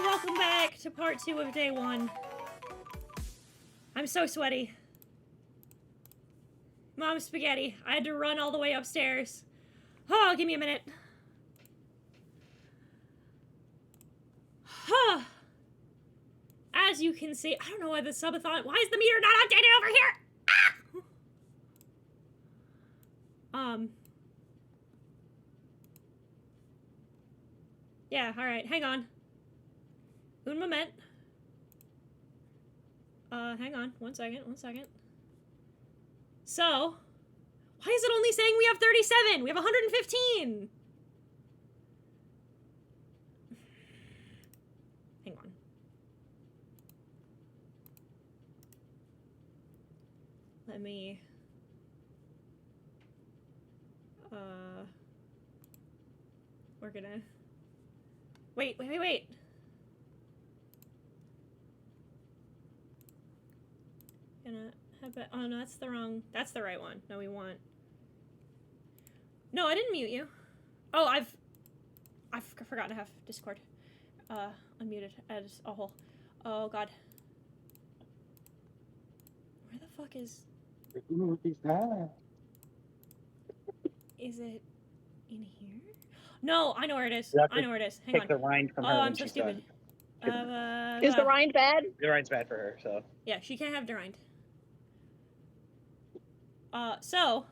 welcome back to part 2 of day 1. I'm so sweaty. Mom spaghetti. I had to run all the way upstairs. Oh, give me a minute. Huh. As you can see, I don't know why the subathon. Why is the meter not updated over here? Ah! Yeah, alright, hang on. Un moment. Hang on, one second. So, why is it only saying we have 37? We have 115! Hang on. Let me... We're gonna... Wait. Gonna have it... Oh, no, that's the wrong... That's the right one. No, we want... No, I didn't mute you. Oh, I've forgotten to have Discord unmuted as a whole. Oh, God. Where the fuck is... Is it in here? No, I know where it is. I know where it is. Hang on. Take the rind from her. Oh, I'm so stupid. Is the rind bad? The rind's bad for her, so. Yeah, she can't have the rind. So.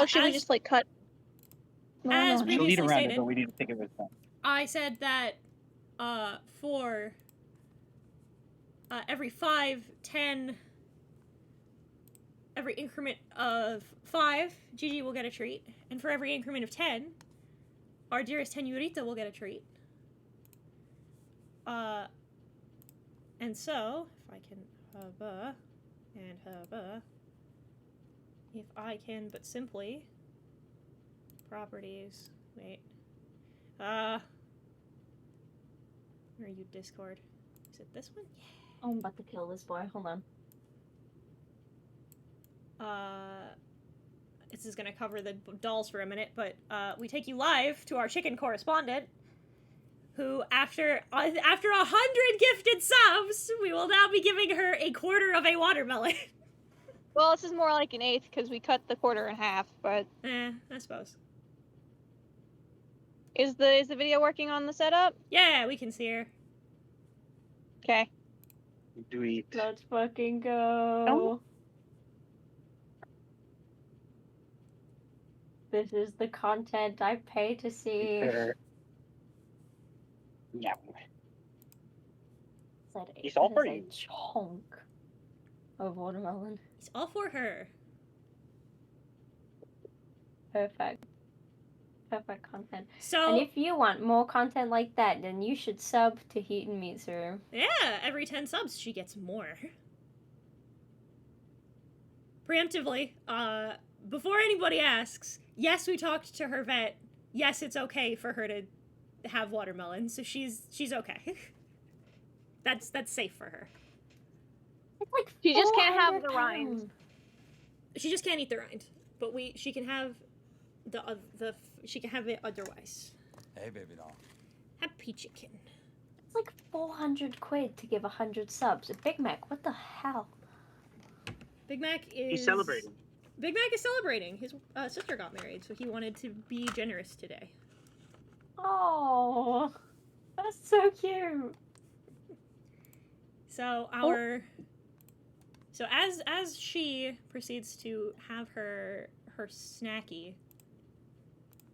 Should we just, like, cut? As She'll previously eat around stated, it, but we need to think of it then. I said that, for, every 5, 10, every increment of 5, Gigi will get a treat. And for every increment of 10, our dearest Tenorita will get a treat. And so, if I can hubba and hubba, if I can but simply properties, wait, where are you, Discord? Is it this one? Yeah. Oh, I'm about to kill this boy, hold on. This is gonna cover the dolls for a minute, but we take you live to our chicken correspondent, who, after 100 gifted subs, we will now be giving her a quarter of a watermelon. Well, this is more like an eighth because we cut the quarter in half, but... I suppose. Is the video working on the setup? Yeah, we can see her. Okay. Do eat. Let's fucking go. Oh. This is the content I pay to see. Yeah. That It's all for is a you. chunk of watermelon. It's all for her. Perfect content. So, And if you want more content like that, then you should sub to Heat and Meat Room. yeah, every 10 subs, she gets more. Preemptively, before anybody asks, yes, we talked to her vet. Yes, it's okay for her to have watermelon, so she's okay. That's safe for her. It's like She just can't have the 400 rind. pounds. She just can't eat the rind, but she can have she can have it otherwise. Hey, baby doll. Happy chicken. It's like 400 quid to give 100 subs. A Big Mac, what the hell? Big Mac is... He's celebrating. Big Mac is celebrating. His sister got married, so he wanted to be generous today. Oh, that's so cute. So So as she proceeds to have her snacky,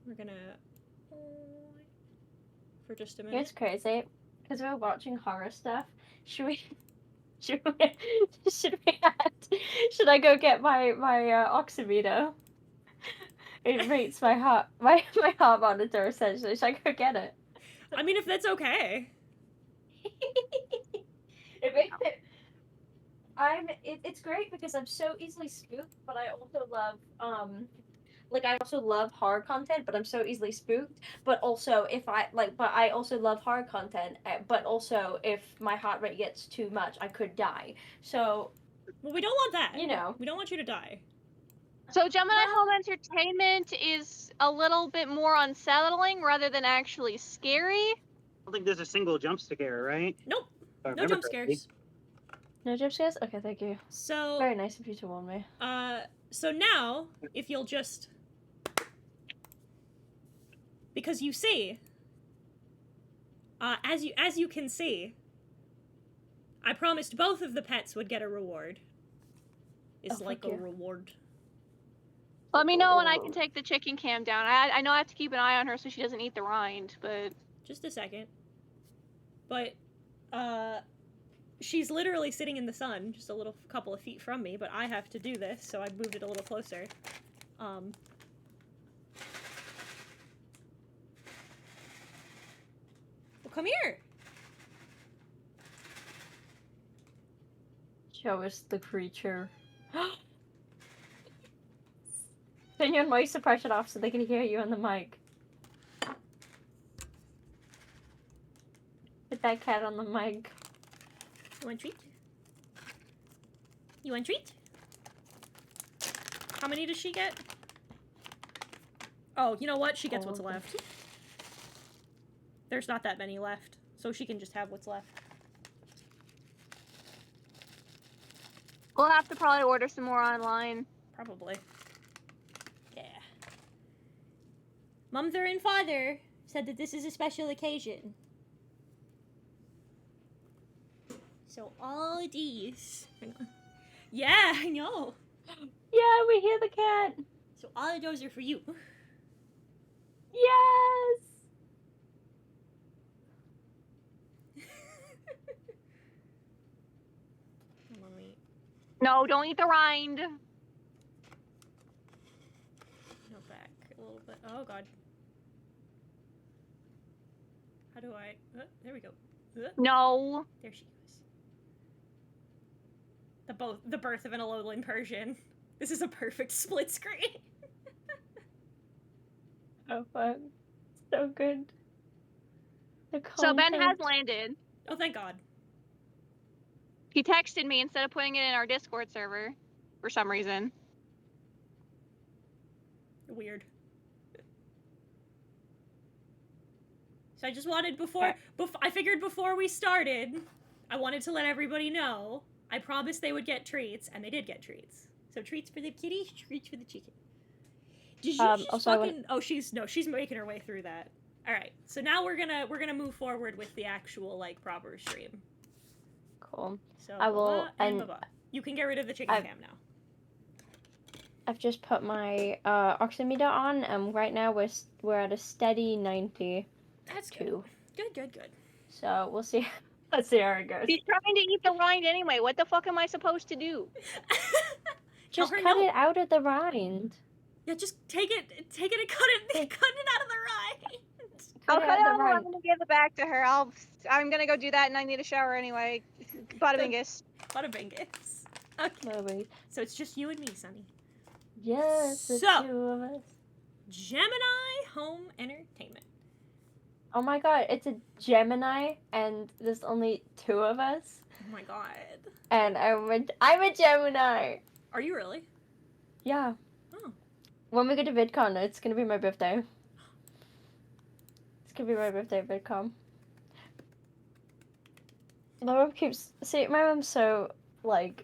we're gonna for just a minute. It's crazy because we're watching horror stuff. Should I go get my oximeter? It rates my heart monitor essentially. Should I go get it? I mean, if that's okay. It makes it. It's great because I'm so easily spooked, but I also love I also love horror content, but I'm so easily spooked. But also, but I also love horror content. But also, if my heart rate gets too much, I could die. So, well, we don't want that. You know, we don't want you to die. So Gemini Home Entertainment is a little bit more unsettling rather than actually scary. don't think there's a single jump scare, right? Nope. If I No remember jump correctly. scares. No jump scares? Okay, thank you. So, Very nice of you to warn me. so now, if you'll just... Because you see... as you can see, I promised both of the pets would get a reward. It's Oh, like fuck a you. reward. Let me know when I can take the chicken cam down. I know I have to keep an eye on her so she doesn't eat the rind, but... Just a second. But, she's literally sitting in the sun, just a little couple of feet from me, but I have to do this, so I moved it a little closer. Well, come here! Show us the creature. Turn your noise suppression off so they can hear you on the mic. Put that cat on the mic. You want a treat? You want a treat? How many does she get? Oh, you know what? She gets All what's of them. left. There's not that many left, so she can just have what's left. We'll have to probably order some more online. Probably. Yeah. Mother and father said that this is a special occasion. So all these... Hang on. Yeah, I know. Yeah, we hear the cat. So all of those are for you. Yes. Hold on, wait. No, don't eat the rind. No, back a little bit. Oh god. How do I... there we go. No. There she goes. The birth of an Alolan Persian. This is a perfect split screen. Oh fuck. So good. The So Ben has content. landed. Oh, thank god. He texted me instead of putting it in our Discord server for some reason. Weird. So I just wanted I figured before we started, I wanted to let everybody know. I promised they would get treats, and they did get treats. So treats for the kitty, treats for the chicken. Did you just also fucking... Oh, she's making her way through that. All right. So now we're gonna move forward with the actual like proper stream. Cool. So I will- blah, and and blah. You can get rid of the chicken cam now. I've just put my oximeter on, and right now we're at a steady 92. That's good. Good. So we'll see. Let's see how it goes. She's trying to eat the rind anyway. What the fuck am I supposed to do? Tell Just her cut no. it out of the rind. Yeah, just take it and cut it out of the rind. I'll Cut it cut it out out. of the I'm rind. gonna give it back to her. I'm gonna go do that, and I need a shower anyway. Bada bingus. Bada bingus. Okay. Lovely. So it's just you and me, Sunny. Yes, the So- two of us. Gemini Home Entertainment. Oh my god, it's a Gemini, and there's only 2 of us. Oh my god. And I'm a Gemini. Are you really? Yeah. Oh. When we go to VidCon, it's gonna be my birthday. It's gonna be my birthday at VidCon. My mom's so, like,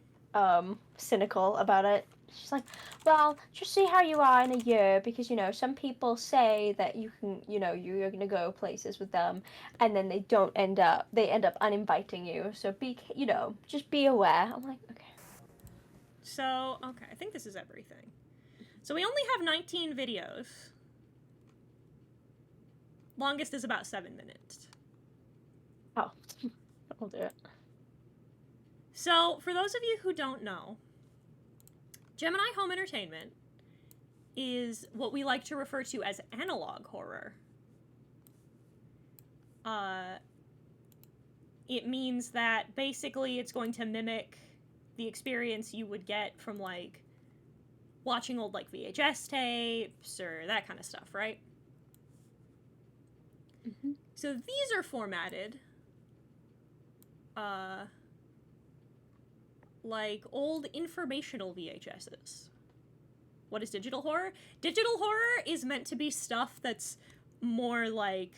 cynical about it. She's like, well, just see how you are in a year, because, some people say that you can, you're gonna go places with them, and then they end up uninviting you, so just be aware. I'm like, okay. So, okay, I think this is everything. So we only have 19 videos. Longest is about 7 minutes. Oh, I'll do it. So, for those of you who don't know, Gemini Home Entertainment is what we like to refer to as analog horror. It means that basically it's going to mimic the experience you would get from, like, watching old, like, VHS tapes or that kind of stuff, right? Mm-hmm. So these are formatted like old informational VHSs. What is digital horror? Digital horror is meant to be stuff that's more like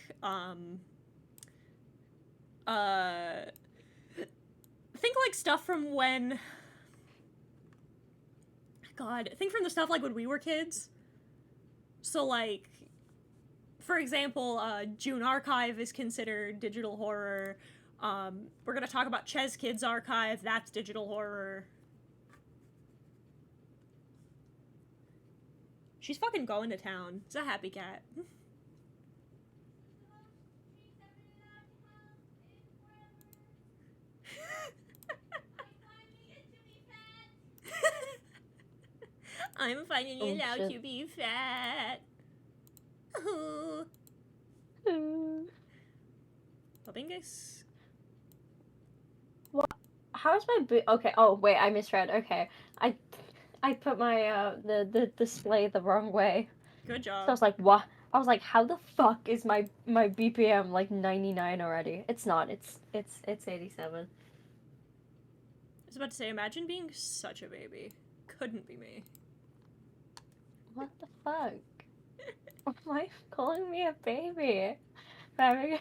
think like stuff from when, God, think from the stuff like when we were kids. So like, for example, June Archive is considered digital horror. We're gonna talk about Ches Kids Archive, that's digital horror. She's fucking going to town. It's a happy cat. I'm finding it out to be fat. Ooh. Popingus? What? How is my boot? Okay. Oh wait, I misread. Okay, I put my the display the wrong way. Good So I job. was like, what? I was like, how the fuck is my BPM like 99 already? It's not. It's 87. I was about to say, imagine being such a baby. Couldn't be me. What the fuck? Why are you calling me a baby? Having-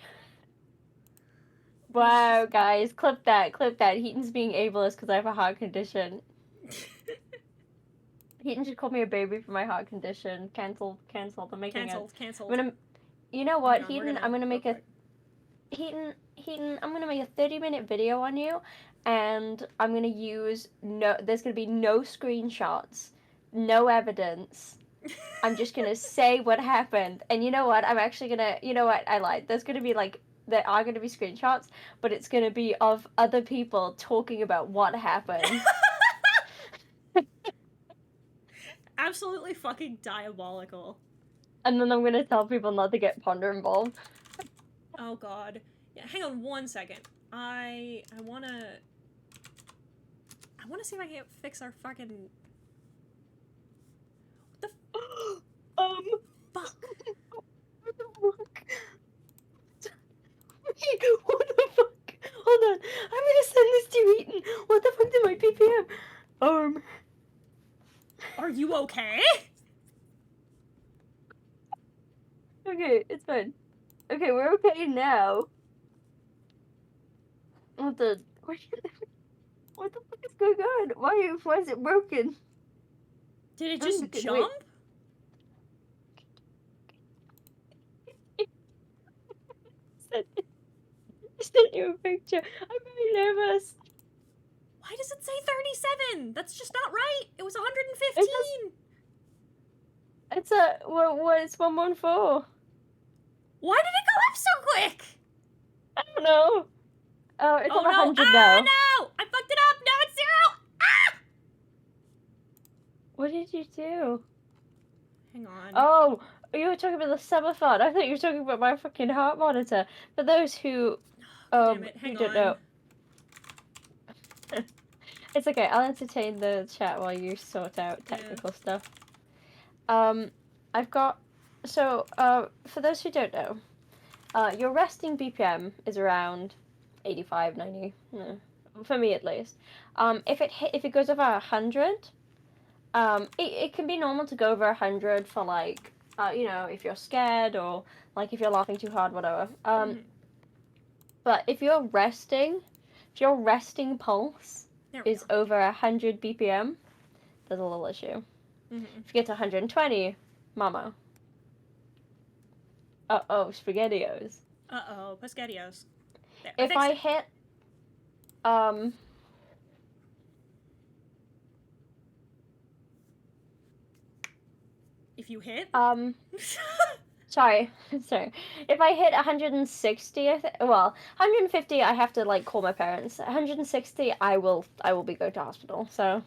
Wow, guys, clip that. Heaton's being ableist because I have a heart condition. Heaton should call me a baby for my heart condition. Cancel. I'm making Cancelled. I'm gonna. You know what, Hang on, Heaton? I'm gonna make a. Heaton. I'm gonna make a 30-minute video on you, and I'm gonna use no. There's gonna be no screenshots, no evidence. I'm just gonna say what happened, and you know what? I'm actually gonna. You know what? I lied. There's gonna be like. There are gonna be screenshots, but it's gonna be of other people talking about what happened. Absolutely fucking diabolical. And then I'm gonna tell people not to get Ponder involved. Oh god. Yeah, hang on 1 second. I wanna see if I can fix our fucking... What the fuck? What the fuck? Wait, what the fuck? Hold on. I'm gonna send this to Eaton. What the fuck did my PPM? Are you okay? Okay, it's fine. Okay, we're okay now. What the fuck is going on? Why is it broken? Did it Oh, just okay, jump? I sent you a picture. I'm very nervous. Why does it say 37? That's just not right. It was 115. It's it's 114. Why did it go up so quick? I don't know. Oh, it's Oh at no! 100 Ah now. no! I fucked it up. Now it's 0. Ah! What did you do? Hang on. Oh, you were talking about the Subathon. I thought you were talking about my fucking heart monitor. For those who Damn it. Hang who don't on. know. It's okay, I'll entertain the chat while you sort out technical stuff. I've got for those who don't know, your resting BPM is around 85, 90, for me at least. If it goes over 100, it can be normal to go over 100 for like if you're scared or like if you're laughing too hard, whatever. But if your resting pulse is over 100 BPM, there's a little issue. If you get to 120, mama. Uh-oh, SpaghettiOs. Uh-oh, Pescadios. There, If I hit, If you hit? sorry. If I hit 160, 150, I have to like call my parents. 160, I will be going to hospital. So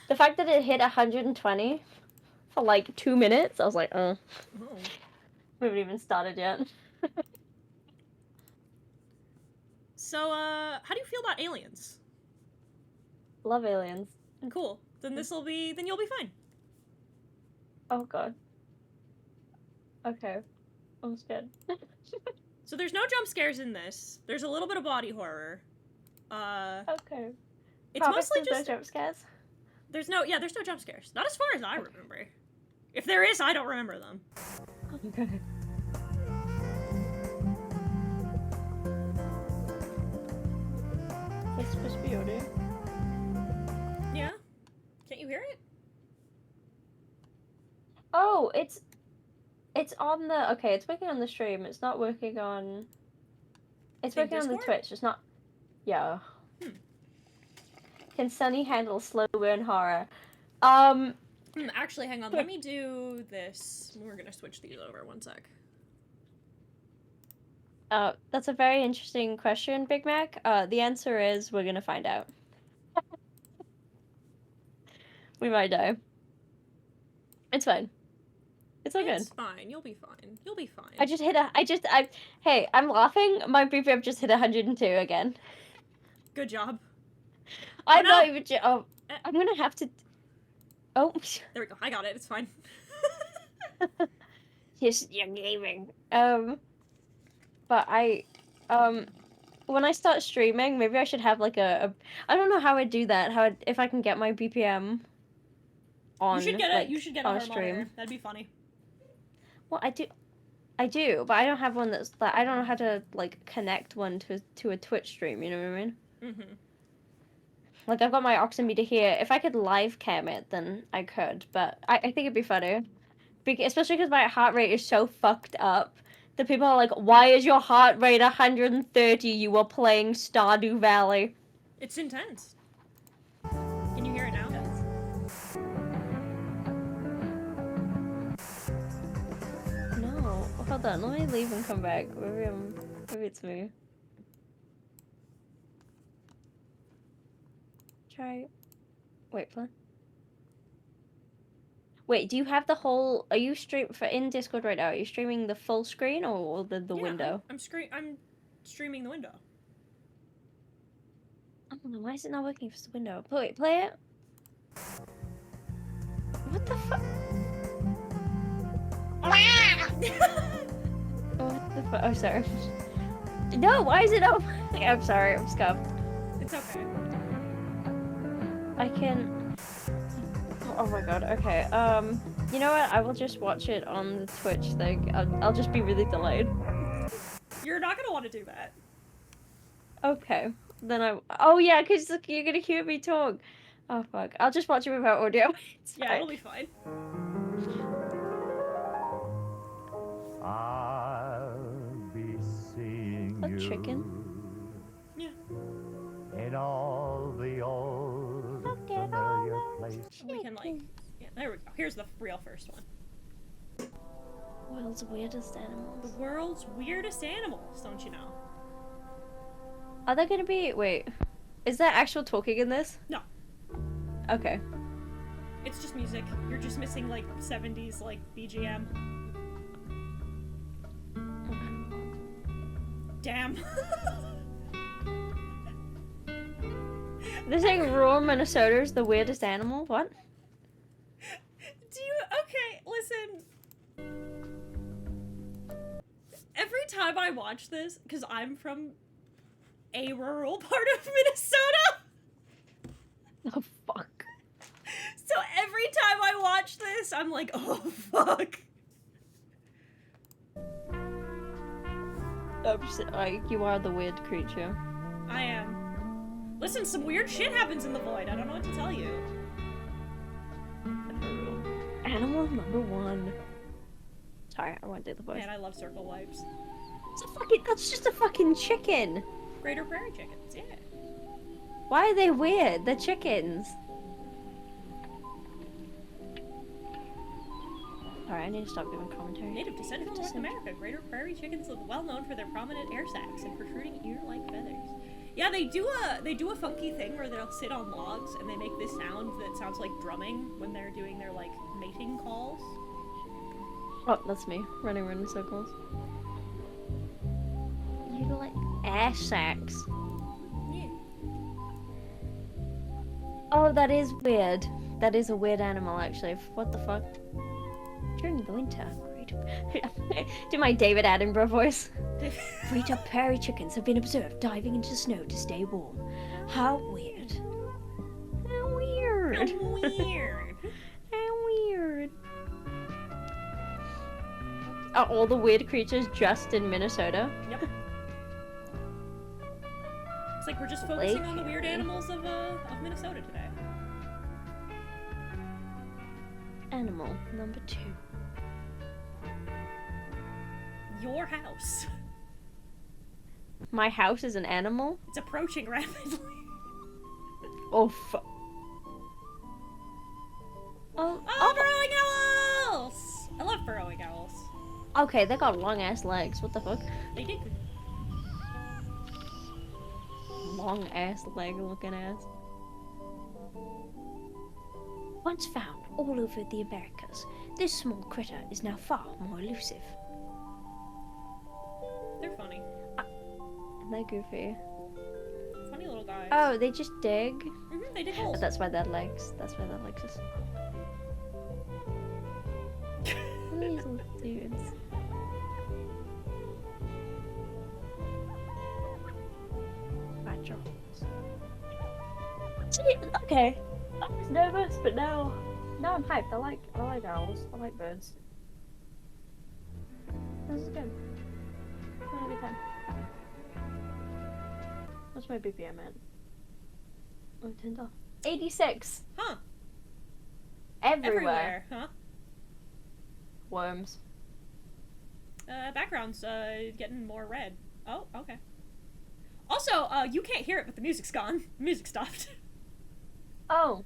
the fact that it hit 120 for like 2 minutes, I was like, oh. We haven't even started yet. So, how do you feel about aliens? Love aliens. Cool. Then you'll be fine. Oh god. Okay. I'm scared. So there's no jump scares in this. There's a little bit of body horror. Okay. It's mostly no just jump scares. there's no jump scares. Not as far as I remember. If there is, I don't remember them. Okay. Oh, it's on the okay. It's working on the stream. It's not working on. It's In working on the Discord? Twitch. It's not. Yeah. Hmm. Can Sunny handle slow burn horror? Actually, hang on. Let me do this. We're gonna switch these over. One sec. That's a very interesting question, Big Mac. The answer is we're gonna find out. We might die. It's fine. It's all good. It's fine. You'll be fine. You'll be fine. Hey, I'm laughing. My BPM just hit 102 again. Good job. I'm no. not even. I'm gonna have to. Oh. There we go. I got it. It's fine. Yes, you're gaming. But when I start streaming, maybe I should have like a I don't know how I'd do that. If I can get my BPM on. You should get a stream. That'd be funny. Well, I do, but I don't have one that's I don't know how to like connect one to a Twitch stream. You know what I mean? Mm-hmm. Like I've got my oximeter here. If I could live cam it, then I could. But I think it'd be funny, especially because my heart rate is so fucked up. The people are like, "Why is your heart rate 130? You were playing Stardew Valley." It's intense. Can you hear it now, guys? No, hold on. Let me leave and come back. Maybe it's me. Try. Wait, play. Wait, do you have the whole? Are you in Discord right now? Are you streaming the full screen or the window? I'm streaming the window. I don't know. Why is it not working for the window? Wait, play it. What the fuck? What the fuck? Oh, sorry. No, why is it open? I'm sorry. I'm scuffed. It's okay. I can. Oh my god, okay. You know what? I will just watch it on the Twitch thing. I'll just be really delayed. You're not gonna want to do that. Okay. Then oh yeah, because you're gonna hear me talk. Oh fuck. I'll just watch it without audio. Yeah, it'll be fine. I'll be seeing A you. chicken? Yeah. In all the old familiar places. We can yeah, there we go. Here's the real first one. World's weirdest animals. The world's weirdest animals, don't you know? Are there gonna be? Wait. Is there actual talking in this? No. Okay. It's just music. You're just missing like 70s like BGM. Damn. They're saying rural Minnesota is the weirdest animal? What? Okay, listen. Every time I watch this, because I'm from a rural part of Minnesota. Oh fuck. So every time I watch this, I'm like, oh fuck. You are the weird creature. I am. Listen, some weird shit happens in the void. I don't know what to tell you. Animal number 1. Sorry, I won't do the voice. Man, I love circle wipes. That's just a fucking chicken. Greater prairie chickens, yeah. Why are they weird? They're chickens. Alright, I need to stop giving commentary. Native descent from North America, greater prairie chickens are well known for their prominent air sacs and protruding ear-like feathers. Yeah, they do a funky thing where they'll sit on logs and they make this sound that sounds like drumming when they're doing their like mating calls. Oh, that's me running around in circles. You like air sacs? Yeah. Oh, that is weird. That is a weird animal, actually. What the fuck? During the winter, do my David Attenborough voice. Greater prairie chickens have been observed diving into snow to stay warm. How weird. How weird. How weird. How weird. Are all the weird creatures just in Minnesota? Yep. It's like we're just focusing on the weird animals of Minnesota today. Animal number 2. Your house. My house is an animal? It's approaching rapidly. Oh, fuck. Oh, Oh, burrowing owls! I love burrowing owls. okay, they got long ass legs. What the fuck? They did. Long ass leg looking ass. Once found all over the Americas, this small critter is now far more elusive. They're funny. They're goofy. Funny little guys. Oh, they just dig? They dig holes. That's why their legs. That's why their legs are so These little dudes. See, okay. I was nervous, but now I'm hyped. I like owls. I like birds. This is good. I'm having a good time. What's my BPM at? Oh, turned off. 86. Huh. Everywhere. Huh? Worms. Background's getting more red. Oh, okay. Also, you can't hear it, but the music's gone. The music stopped. Oh.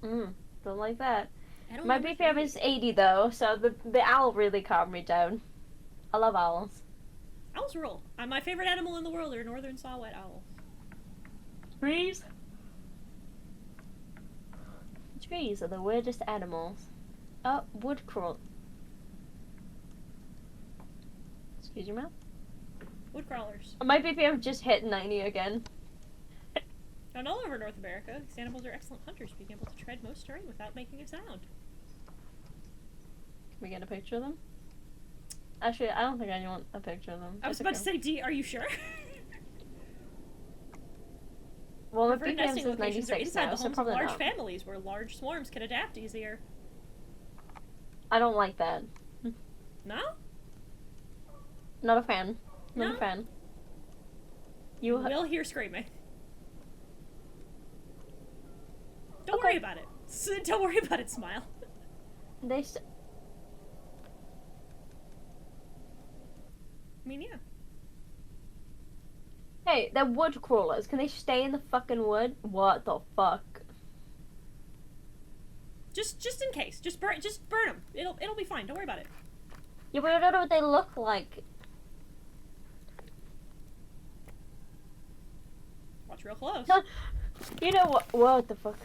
Don't like that. I don't My know BPM is 80 though, so the owl really calmed me down. I love owls. Owls rule. My favorite animal in the world are northern saw-whet owls. Trees? Trees are the weirdest animals. Oh, woodcrawl. Excuse your mouth? Woodcrawlers. My BPM just hit 90 again. Found all over North America, these animals are excellent hunters, being able to tread most terrain without making a sound. Can we get a picture of them? Actually, I don't think I want a picture of them. I was about to say, are you sure? Well, my Preferred BPM nesting says locations are 96 inside now, the so homes of probably large not. families, where large swarms can adapt easier. I don't like that. No? Not a fan. Not No? a fan. You You will hear screaming. Don't Okay. worry about it. Don't worry about it, Smile. they I mean, yeah. Hey, they're wood crawlers. Can they stay in the fucking wood? What the fuck? Just in case. Just burn them. It'll be fine. Don't worry about it. Yeah, but I don't know what they look like. Watch real close. You know what? What the fuck?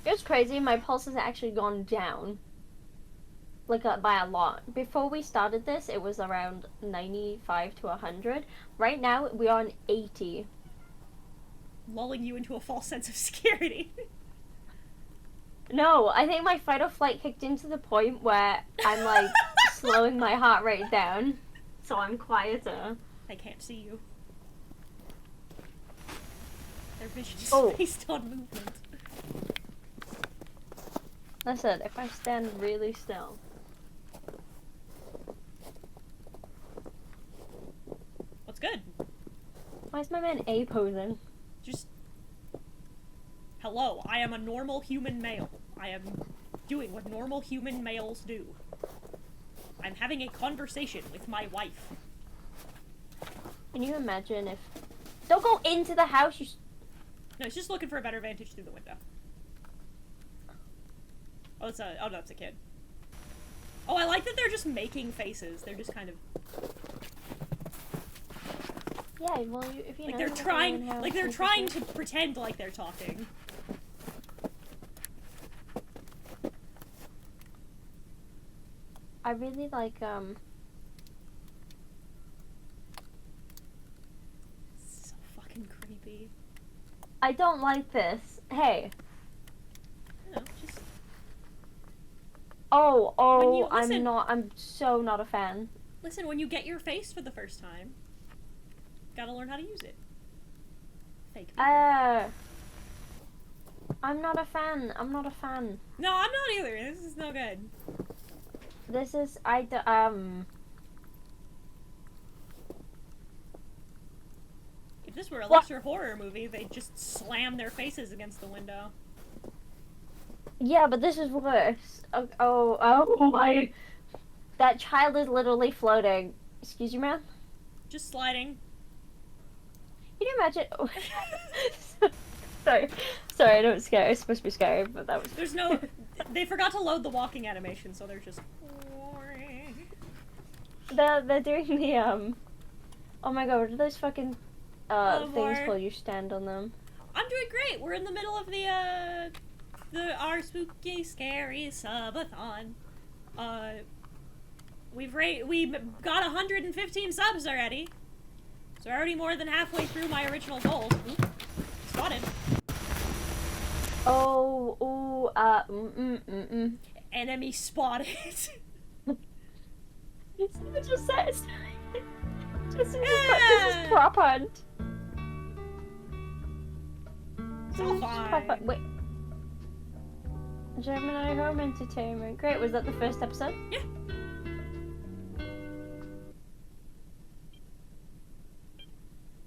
It's crazy. My pulse has actually gone down. Like by a lot. Before we started this, it was around 95 to 100. Right now, we are on 80. Lulling you into a false sense of security. No, I think my fight or flight kicked into the point where I'm like slowing my heart rate down, so I'm quieter. I can't see you. Their vision is Oh. based on movement. Listen, if I stand really still. What's good? Why is my man A posing? Just... Hello, I am a normal human male. I am doing what normal human males do. I'm having a conversation with my wife. Can you imagine if... Don't go into the house, you... No, it's just looking for a better vantage through the window. Oh, oh, no, that's a kid. Oh, I like that they're just making faces. They're just kind of... Yeah, well, if you Like know... they're the trying, fucking house, like they're it's trying okay. to pretend like they're talking. I really like, So fucking creepy. I don't like this. Hey. You know, just... When you- listen- I'm so not a fan. Listen, when you get your face for the first time, gotta learn how to use it. Fake people. I'm not a fan. I'm not a fan. No, I'm not either. This is no good. This is, If this were a What? lesser horror movie, they'd just slam their faces against the window. Yeah, but this is worse. Oh my. That child is literally floating. Excuse you, ma'am? Just sliding. Can you imagine? Oh. Sorry. Sorry, I know it's scary. It's supposed to be scary, but that was. There's no. They forgot to load the walking animation, so they're just. They're doing the Oh my god, what are those fucking things boy. called? You stand on them. I'm doing great. We're in the middle of our spooky, scary subathon. We got 115 subs already. So we're already more than halfway through my original goal. Oop, spotted. Enemy spotted. It just says. This is prop hunt. It's all fine. Wait. Gemini Home Entertainment. Great, was that the first episode? Yeah.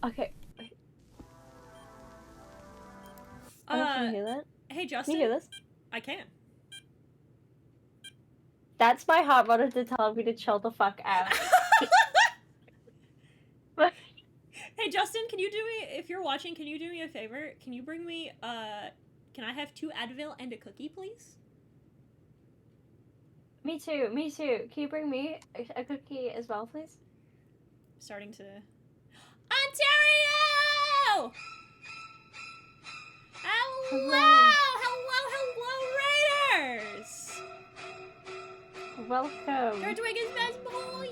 Okay. Wait. Can you hear that? Hey Justin. Can you hear this? I can. That's my heart monitor telling me to chill the fuck out. Hey Justin, can you do me, if you're watching, can you do me a favor? Can you bring me, can I have 2 Advil and a cookie, please? Me too, me too. Can you bring me a cookie as well, please? Starting to... Ontario! Hello! Hello, Raiders! Welcome. You're doing his best, boy!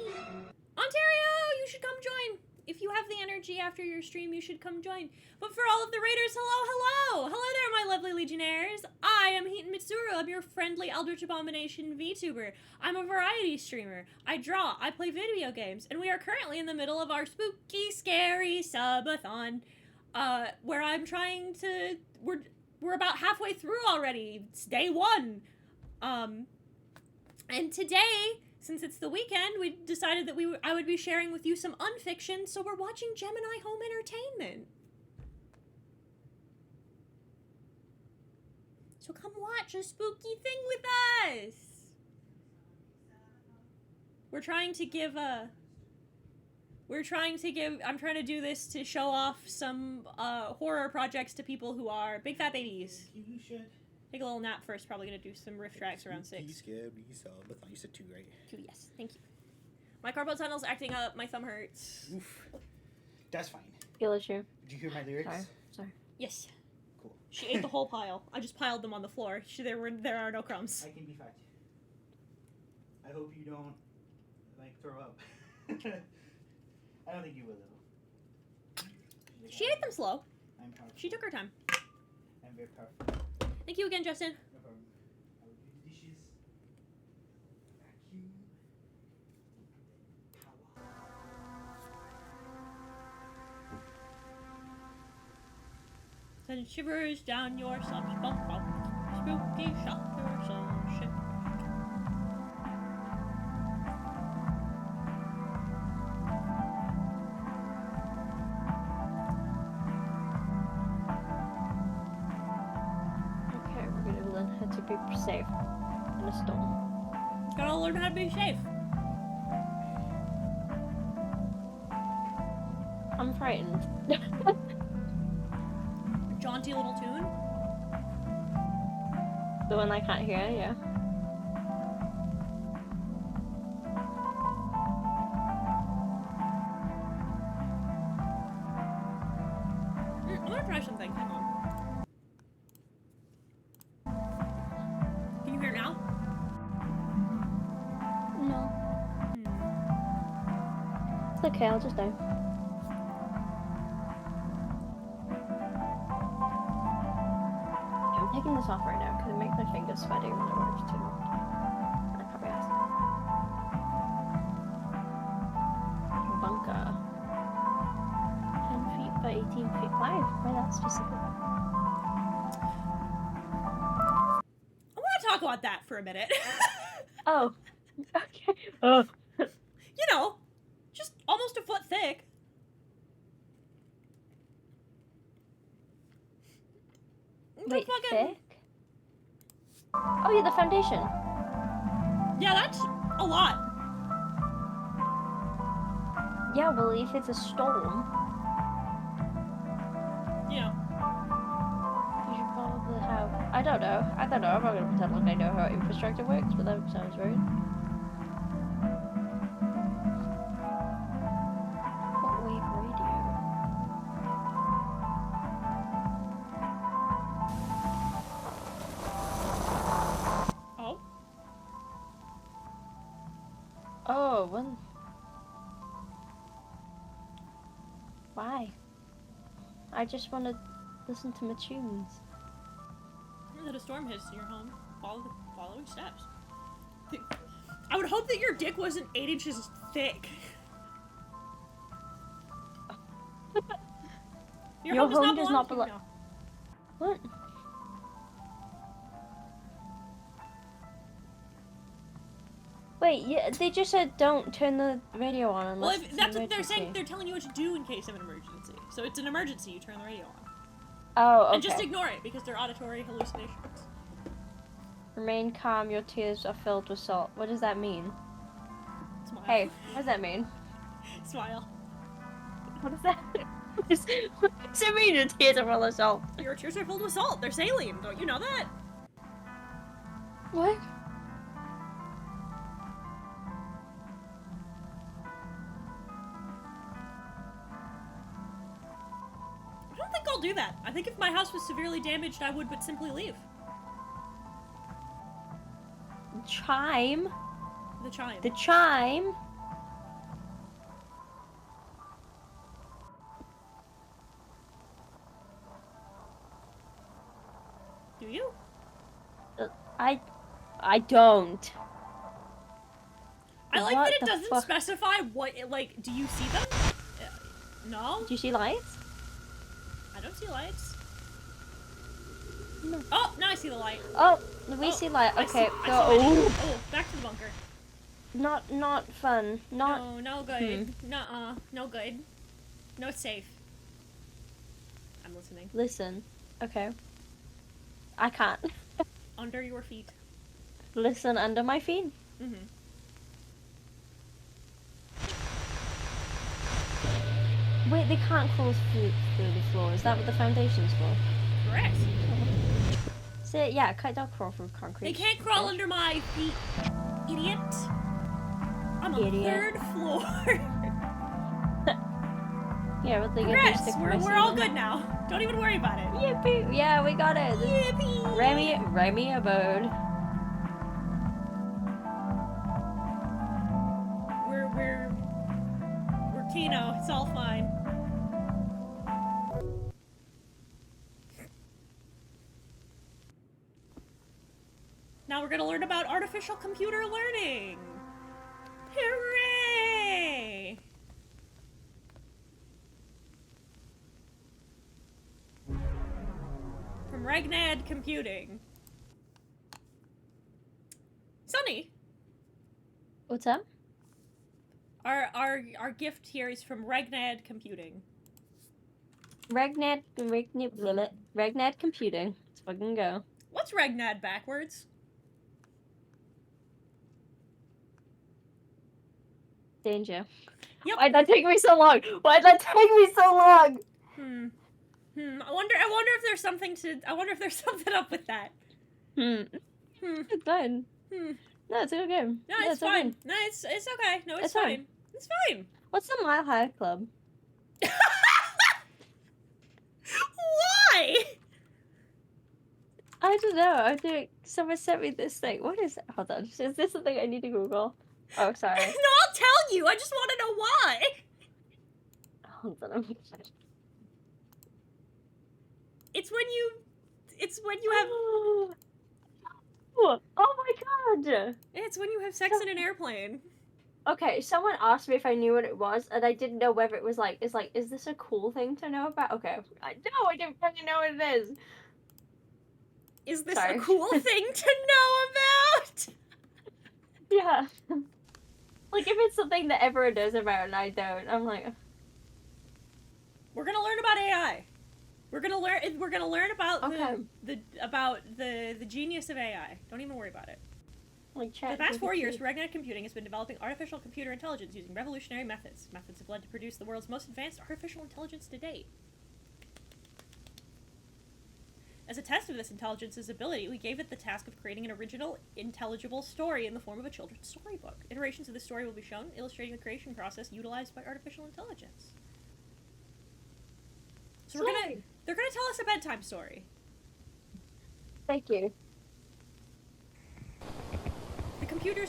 Ontario, you should come join! If you have the energy after your stream, you should come join. But for all of the Raiders, hello, hello! Hello there, my lovely Legionnaires! I am Heaton Mitsuru. I'm your friendly Eldritch Abomination VTuber. I'm a variety streamer. I draw, I play video games, and we are currently in the middle of our spooky, scary subathon, where I'm trying to... We're about halfway through already. It's day 1. And today... Since it's the weekend, we decided that I would be sharing with you some unfiction, so we're watching Gemini Home Entertainment. So come watch a spooky thing with us. I'm trying to do this to show off some horror projects to people who are big fat babies. You should. Take a little nap first, probably gonna do some riff tracks around 6. Scary Subathon. You said 2, right? 2, yes. Thank you. My carpal tunnel's acting up, my thumb hurts. Oof. That's fine. Feel issue. Did you hear my lyrics? Sorry. Yes. Cool. She ate the whole pile. I just piled them on the floor. There are no crumbs. I can be fat. I hope you don't, like, throw up. I don't think you will, though. She ate them slow. I'm powerful. She took her time. I'm very powerful. Thank you again, Justin. No problem. I will do the dishes. Vacuum. Send shivers down your subs, bump, bump. Spooky shockers on ship. Okay, we're gonna learn how to be safe in a storm. Gotta learn how to be safe. I'm frightened. Jaunty little tune. The one I can't hear, yeah. I'm gonna try something. Hang on. Can you hear it now? No. It's okay, I'll just die. I'm taking this off right now because it makes my fingers sweaty when I work too. I can't be asked. Bunker. 10 feet by 18 feet. Why that specific? I want to talk about that for a minute. Oh. Okay. Oh. You know, just almost a foot thick. Wait, thick? Oh yeah, the foundation. Yeah, that's a lot. Yeah, well, if it's a storm, You know. you should probably have. I don't know. I'm not gonna pretend like I know how infrastructure works, but that sounds right. What wave radio? Oh. Oh, when? Why? I just want to listen to my tunes. That a storm hits your home. Follow the following steps. I would hope that your dick wasn't 8 inches thick. Your home does not belong. belong- What? Wait, yeah, they just said don't turn the radio on Well, unless if it's that's an what they're saying. emergency. They're telling you what to do in case of an emergency. So it's an emergency. You turn the radio on. Oh, okay. And just ignore it because they're auditory hallucinations. Remain calm, your tears are filled with salt. What does that mean? Smile. Hey, what does that mean? Smile. What does that what does it mean your tears are full of salt? Your tears are filled with salt. They're saline. Don't you know that? What? I don't think I'll do that. I think if my house was severely damaged, I would but simply leave. Chime? The chime. The chime? Do you? I don't. I like What that it the doesn't fuck? specify what it, like, do you see them? No? Do you see lights? I don't see lights. No. Oh, now I see the light. Oh, we Oh, see light. I Okay, see go. lighting. Oh, Oh, back to the bunker. not fun. Not. No, no good. Nuh-uh. No good. No safe. I'm listening. Listen. Okay. I can't. Under your feet. Listen under my feet. Mm-hmm. Wait, they can't crawl through the floor. Is that what the foundation's for? Correct. So yeah, don't crawl through concrete. They can't crawl bitch. under my feet, idiot. I'm on Idiot. 3rd floor. Yeah, but they get Congrats, stick we're all good now. Don't even worry about it. Yippee! Yeah, we got it. Yippee! Remy abode. We're Kino. It's all fine. Now we're gonna learn about artificial computer learning. Hooray! From Regnad Computing. Sunny, What's up? our gift here is from Regnad Computing. Regnad computing. Let's fucking go. What's Regnad backwards? Danger. Yep. Why'd that take me so long? Why'd that take me so long? I wonder if there's something up with that. It's fine. No, it's okay. No, it's fine. No, it's okay. No, it's It's fine. fine. It's fine. What's the Mile High Club? Why? I don't know. I think someone sent me this thing. What is it? Hold on. Is this something I need to Google? Oh, sorry. No, I'll tell you. I just want to know why. Hold on. It's when you have Oh my god! it's when you have sex in an airplane. Okay, someone asked me if I knew what it was, and I didn't know whether it was like, is this a cool thing to know about? Okay, I didn't fucking know what it is. Is this Sorry. a cool thing to know about? Yeah. Like, if it's something that everyone knows about and I don't, I'm like... We're gonna learn about AI. We're gonna learn. We're gonna learn about Okay. the genius of AI. Don't even worry about it. Like For the past 4 years, Regnet Computing has been developing artificial computer intelligence using revolutionary methods. Methods have led to produce the world's most advanced artificial intelligence to date. As a test of this intelligence's ability, we gave it the task of creating an original, intelligible story in the form of a children's storybook. Iterations of the story will be shown, illustrating the creation process utilized by artificial intelligence. So they're gonna tell us a bedtime story. Thank you. The computer's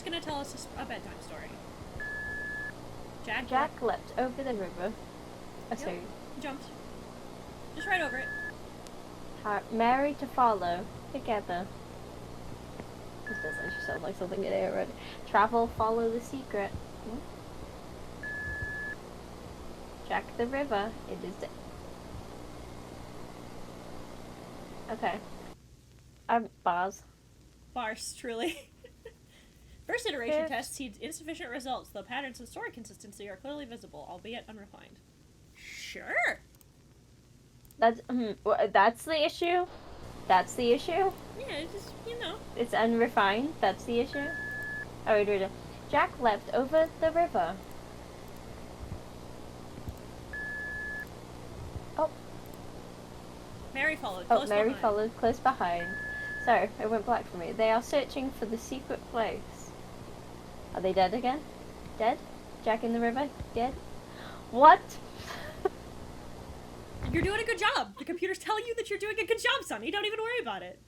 gonna tell us a bedtime story. Jack leapt over the river. So He jumped. Just right over it. Mary to follow together. This does actually sound like something in here already. Travel, follow the secret. Jack the river. It is. Okay. Bars. Bars, truly. First iteration Fifth. test seeds insufficient results, though patterns of story consistency are clearly visible, albeit unrefined. Sure. That's that's the issue. That's the issue. Yeah, it's just, you know. It's unrefined. That's the issue. Oh, wait, wait, wait. Jack leapt over the river. Oh. Mary followed. Oh, Close Mary behind. followed close behind. Sorry, it went black for me. They are searching for the secret place. Are they dead again? Dead? Jack in the river? Dead? What? You're doing a good job. The computer's telling you that you're doing a good job, Sonny. Don't even worry about it.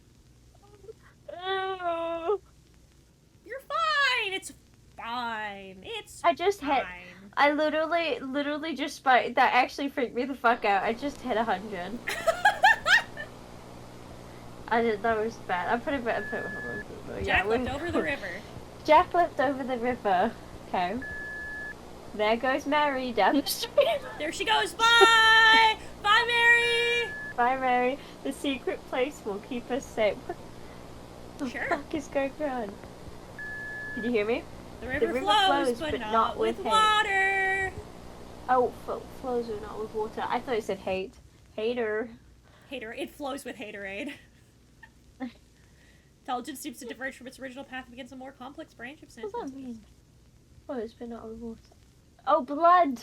Oh. You're fine. It's fine. It's I just fine. hit. I literally just spiked. That actually freaked me the fuck out. I just hit 100. I did. That was bad. I put it back. Jack looked over the river. Jack leapt over the river. Okay. There goes Mary down the street. There she goes. Bye. Bye, Mary. Bye, Mary. The secret place will keep us safe. What the Sure. fuck is going on? Did you hear me? The river, river flows, flows, but not with hate. water. Oh, flows are not with water. I thought it said hate. Hater. Hater. It flows with haterade. Intelligence seems to diverge from its original path and begins a more complex branch of What does that sentences. mean? Oh, it's been out of water. Oh, blood!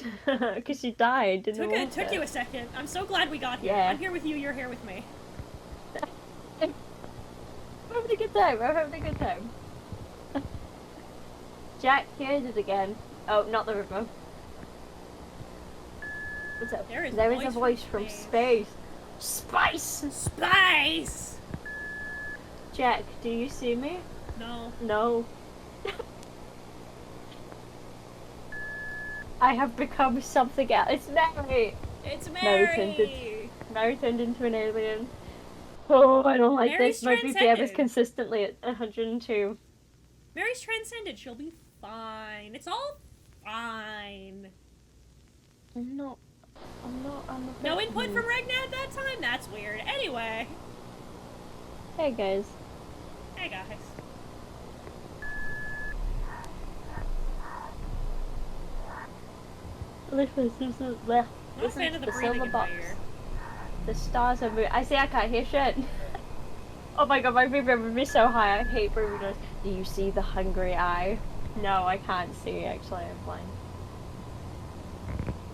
Because she died in the water. It took you a second. I'm so glad we got here. Yeah. I'm here with you, you're here with me. I'm having a good time. I'm having a good time. Jack, here's it again. Oh, not the river. What's up? There is a voice from space. Spice! Spice! Jack, do you see me? No. No. I have become something else. It's Mary! It's Mary Mary turned into an alien. Oh, I don't like Mary's this. My BPM is transcended. consistently at 102. Mary's transcended. She'll be fine. It's all fine. I'm a No bit- input from Regnad that time? That's weird. Anyway. Hey guys. Hey, guys. Listen, I'm a fan of the breathing in my ear. The stars are moving. I can't hear shit. Oh my god, my BPM would be so high. I hate breathing noise. Do you see the hungry eye? No, I can't see. Actually, I'm blind.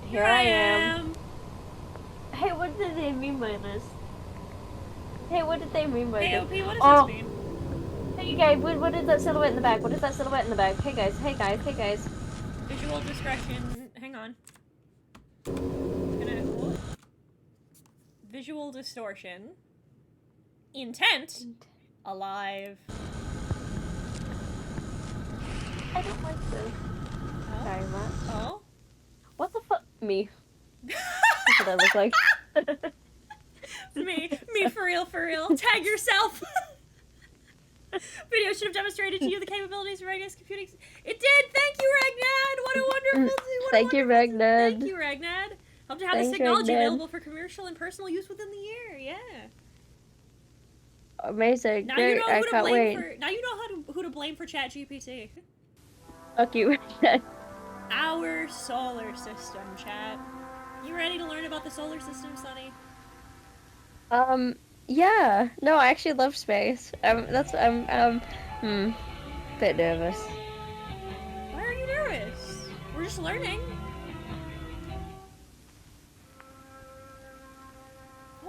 Here I am. Hey, what did they mean by this? Hey, what did they mean by AOP, this? what does Oh. this mean? Hey guys, what is that silhouette in the back? What is that silhouette in the back? Hey guys, hey guys, hey guys. Visual discretion. Hang on. Visual distortion. Intent. Alive. I don't like this. Oh. Very much. Oh? What the fuck? Me. That's what I look like. Me for real, for real. Tag yourself. Video should have demonstrated to you the capabilities of Ragnar's computing. It did. Thank you, Ragnad. What a wonderful. Thank you, Ragnad. Thank you, Ragnad. Hope to have this Thanks, technology Ragnad. available for commercial and personal use within the year. Yeah. Amazing. Now Great. you know I who to can't blame wait. for. Now you know who to blame for ChatGPT. Fuck you, Ragnad. Our solar system, chat. You ready to learn about the solar system, Sonny? Yeah. No, I actually love space. Bit nervous. Why are you nervous? We're just learning.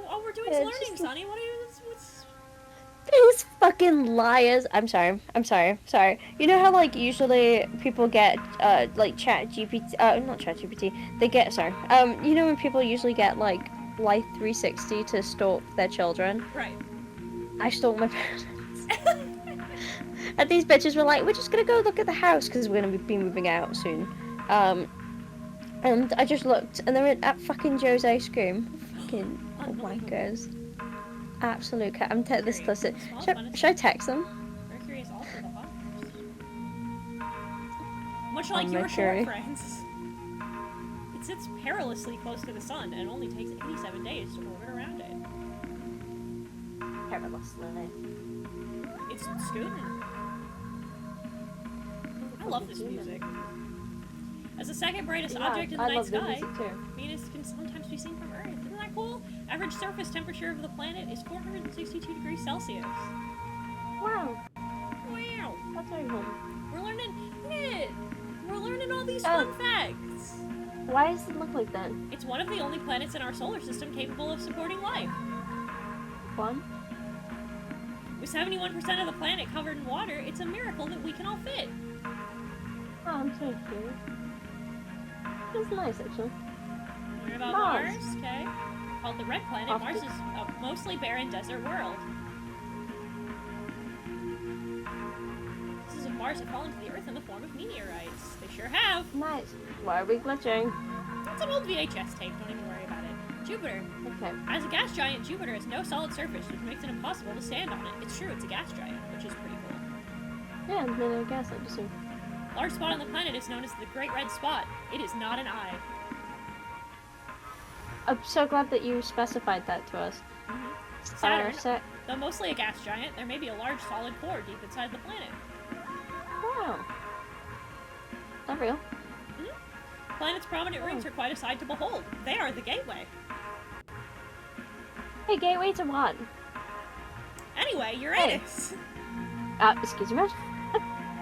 All we're doing is It's learning, just- Sonny. What are you? What's... These fucking liars. I'm sorry. You know how like usually people get like chat GPT not chat GPT. They get you know when people usually get like Life 360 to stalk their children? Right. I stalked my parents. And these bitches were like, we're just gonna go look at the house because we're gonna be moving out soon. And I just looked and they're at fucking Joe's ice cream. Fucking Unbelievable. wankers. Absolute cat. I'm this Mercury, closer. the small Should planet- I text them? Mercury is also the hottest. Much like Oh, your short Mercury. friends. It sits perilously close to the sun and only takes 87 days to orbit around it. Perilously. It's scooting. I love this music. As the second brightest object in the night sky, Venus can sometimes be seen from Earth. Isn't that cool? Average surface temperature of the planet is 462 degrees Celsius. Wow. Wow. That's very cool. We're learning it. We're learning all these fun facts. Why does it look like that? It's one of the only planets in our solar system capable of supporting life. One? With 71% of the planet covered in water, it's a miracle that we can all fit. Oh, I'm so cute. It's nice actually. Learn about Mars. Mars, okay? Called the Red Planet, Off Mars the- is a mostly barren desert world. Pieces of Mars have fallen to the Earth in the form of meteorites. They sure have. Nice. Why are we glitching? It's an old VHS tape, don't even worry about it. Jupiter. Okay. As a gas giant, Jupiter has no solid surface, which makes it impossible to stand on it. It's true, it's a gas giant, which is pretty cool. Yeah, then I guess I just. Large spot on the planet is known as the Great Red Spot. It is not an eye. I'm so glad that you specified that to us. Saturn, though mostly a gas giant, there may be a large solid core deep inside the planet. Wow. Not real. The planet's prominent rings are quite a sight to behold. They are the gateway. Hey, gateway to what? Anyway, Uranus. Excuse me.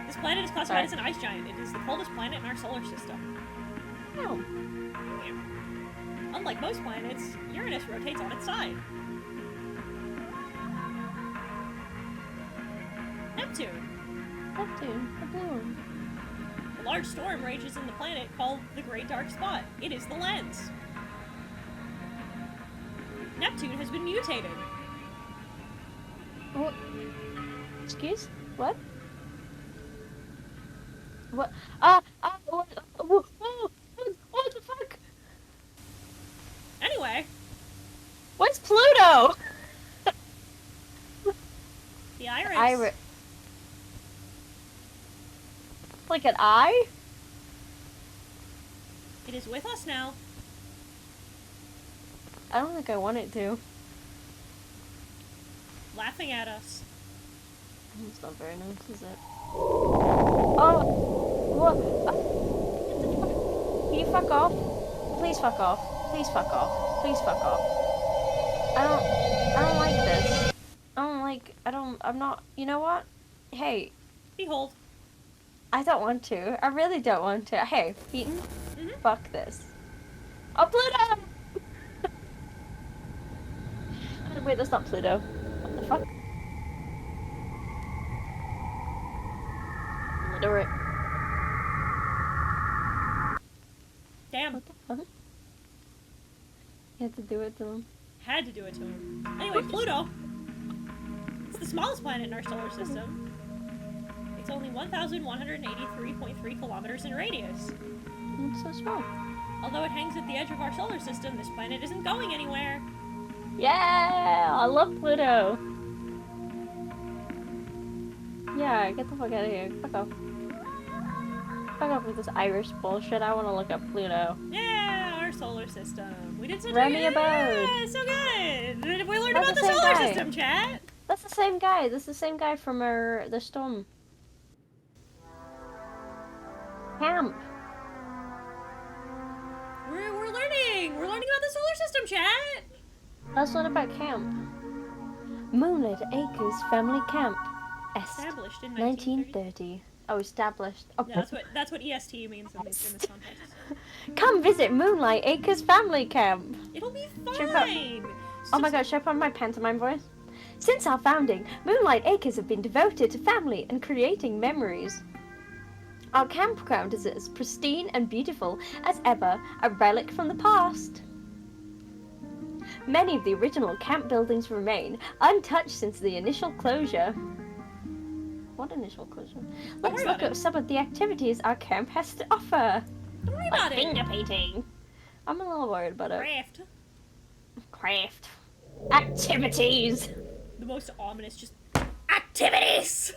This planet is classified as an ice giant. It is the coldest planet in our solar system. Oh. Yeah. Unlike most planets, Uranus rotates on its side. Neptune. Neptune. A blue one. A large storm rages in the planet called the Great Dark Spot. It is the lens. Neptune has been mutated. What? Excuse? What? What? What the fuck? Anyway, What's Pluto? the iris. Iris. Like an eye? It is with us now. I don't think I want it to. Laughing at us. It's not very nice, is it? Oh! What? Can you fuck off? Please fuck off. Please fuck off. Please fuck off. I don't like this. I'm not, you know what? Hey, Behold. I don't want to. I really don't want to. Hey, Eaton, Mhm. fuck this. Oh, Pluto! Wait, that's not Pluto. What the fuck? Literate. Damn. What the fuck? You had to do it to him. Had to do it to him. Anyway, Pluto. It's the smallest planet in our solar system. It's only 1,183.3 kilometers in radius. It's so small. Although it hangs at the edge of our solar system, this planet isn't going anywhere. Yeah! I love Pluto! Yeah, get the fuck out of here. Fuck off. Fuck off with this Irish bullshit. I want to look up Pluto. Yeah, our solar system. We did such Remy a Abode. Yeah, so good. We learned That's about the the same solar guy. system, chat. That's the same guy. That's the same guy from the storm. Camp. We're learning. We're learning about the solar system, chat. Let's learn about camp. Moonlit Acres Family Camp. Est. Established in 1930. 1930. Oh, established. Oh, Yeah, that's what EST means in this context. Come visit Moonlight Acres Family Camp. It'll be Should I fine. Oh my god, should I put on my pantomime voice? Since our founding, Moonlight Acres have been devoted to family and creating memories. Our campground is as pristine and beautiful as ever, a relic from the past. Many of the original camp buildings remain untouched since the initial closure. What initial closure? Let's worry look about at some of the activities our camp has to offer. Don't worry Like about it. finger painting. I'm a little worried about it. Craft. Craft. Activities. The most ominous, just activities.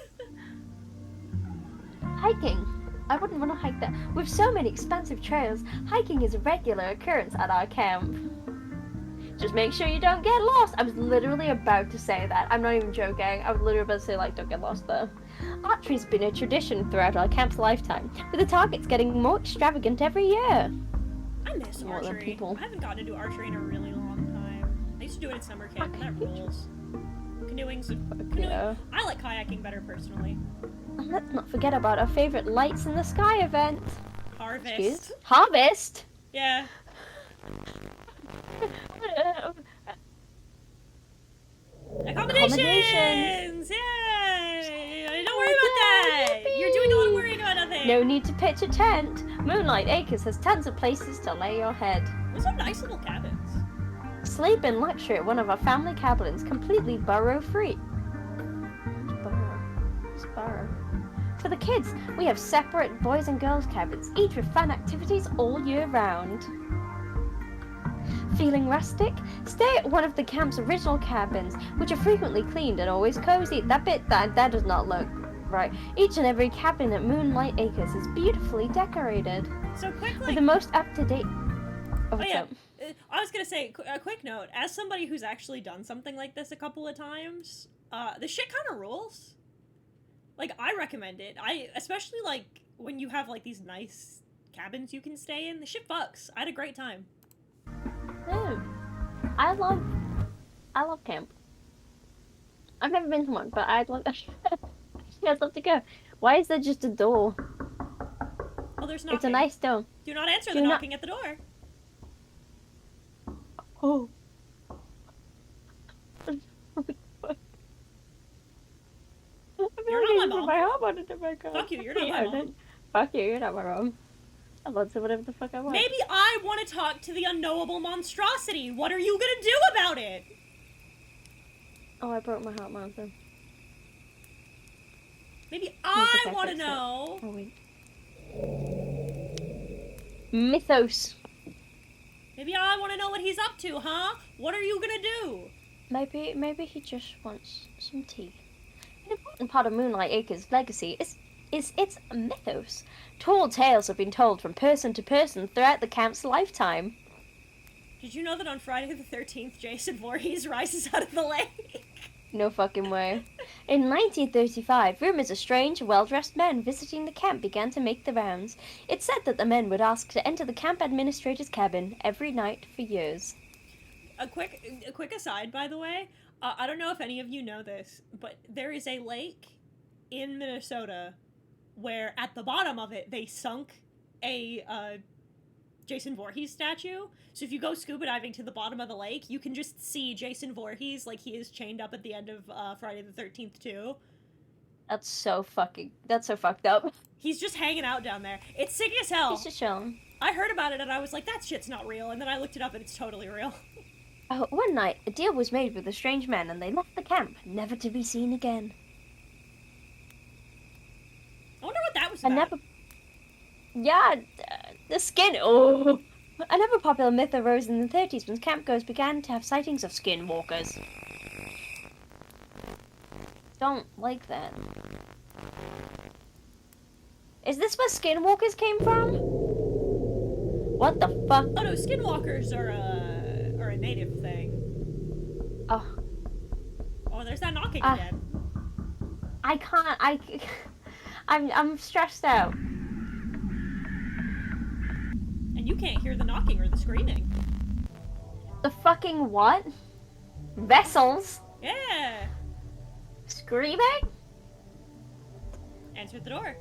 Hiking. I wouldn't want to hike that. With so many expansive trails, hiking is a regular occurrence at our camp. Just make sure you don't get lost. I was literally about to say that. I'm not even joking. I was literally about to say, like, don't get lost though. Archery's been a tradition throughout our camp's lifetime, with the targets getting more extravagant every year. I miss More than archery. people. I haven't gotten to do archery in a really long time. I used to do it at summer camp, and that rules. Canoeing's canoeing. Yeah. I like kayaking better personally. And let's not forget about our favorite Lights in the Sky event. Harvest. Excuse? Harvest? Yeah. Accommodations! Yay! Don't worry about that! You're doing all the worrying about nothing! No need to pitch a tent. Moonlight Acres has tons of places to lay your head. Those are nice little cabins. Sleep in luxury at one of our family cabins, completely burrow-free. Burrow. For the kids, we have separate boys and girls cabins, each with fun activities all year round. Feeling rustic? Stay at one of the camp's original cabins, which are frequently cleaned and always cozy. That does not look right. Each and every cabin at Moonlight Acres is beautifully decorated. So quick, With like... the most up-to-date... Oh yeah, I was gonna say, a quick note, as somebody who's actually done something like this a couple of times, the shit kind of rules. Like, I recommend it. Especially, like, when you have, like, these nice cabins you can stay in, the shit fucks. I had a great time. Oh, I love camp. I've never been to one, but I'd love to go. Why is there just a door? Oh, there's knocking. It's a nice door. Do not answer Do the not- knocking at the door. Oh. You're not my mom. My home wanted to break up. Fuck you, you're not my mom. Fuck you, you're not my mom. I'm allowed to say whatever the fuck I want. Maybe I want to talk to the unknowable monstrosity. What are you gonna do about it? Oh, I broke my heart monitor. Maybe I I think I want to fixed it. know. Oh, wait. Mythos. Maybe I want to know what he's up to, huh? What are you gonna do? Maybe he just wants some tea. An important part of Moonlight Acres' legacy is its mythos. Tall tales have been told from person to person throughout the camp's lifetime. Did you know that on Friday the 13th, Jason Voorhees rises out of the lake? No fucking way. In 1935, rumors of strange, well-dressed men visiting the camp began to make the rounds. It's said that the men would ask to enter the camp administrator's cabin every night for years. A quick aside, by the way. I don't know if any of you know this, but there is a lake in Minnesota where at the bottom of it they sunk a Jason Voorhees statue. So if you go scuba diving to the bottom of the lake, you can just see Jason Voorhees like he is chained up at the end of Friday the 13th too. That's so fucked up. He's just hanging out down there. It's sick as hell. He's just chilling. I heard about it and I was like, that shit's not real. And then I looked it up and it's totally real. One night, a deal was made with the strange men and they left the camp, never to be seen again. I wonder what that was about. The skin. Oh. Another popular myth arose in the 30s when campgoers began to have sightings of skinwalkers. Don't like that. Is this where skinwalkers came from? What the fuck? Oh no, skinwalkers are a native thing. Oh. Oh, there's that knocking again. I can't. I'm stressed out. And you can't hear the knocking or the screaming. The fucking what? Vessels? Yeah. Screaming? Answer the door.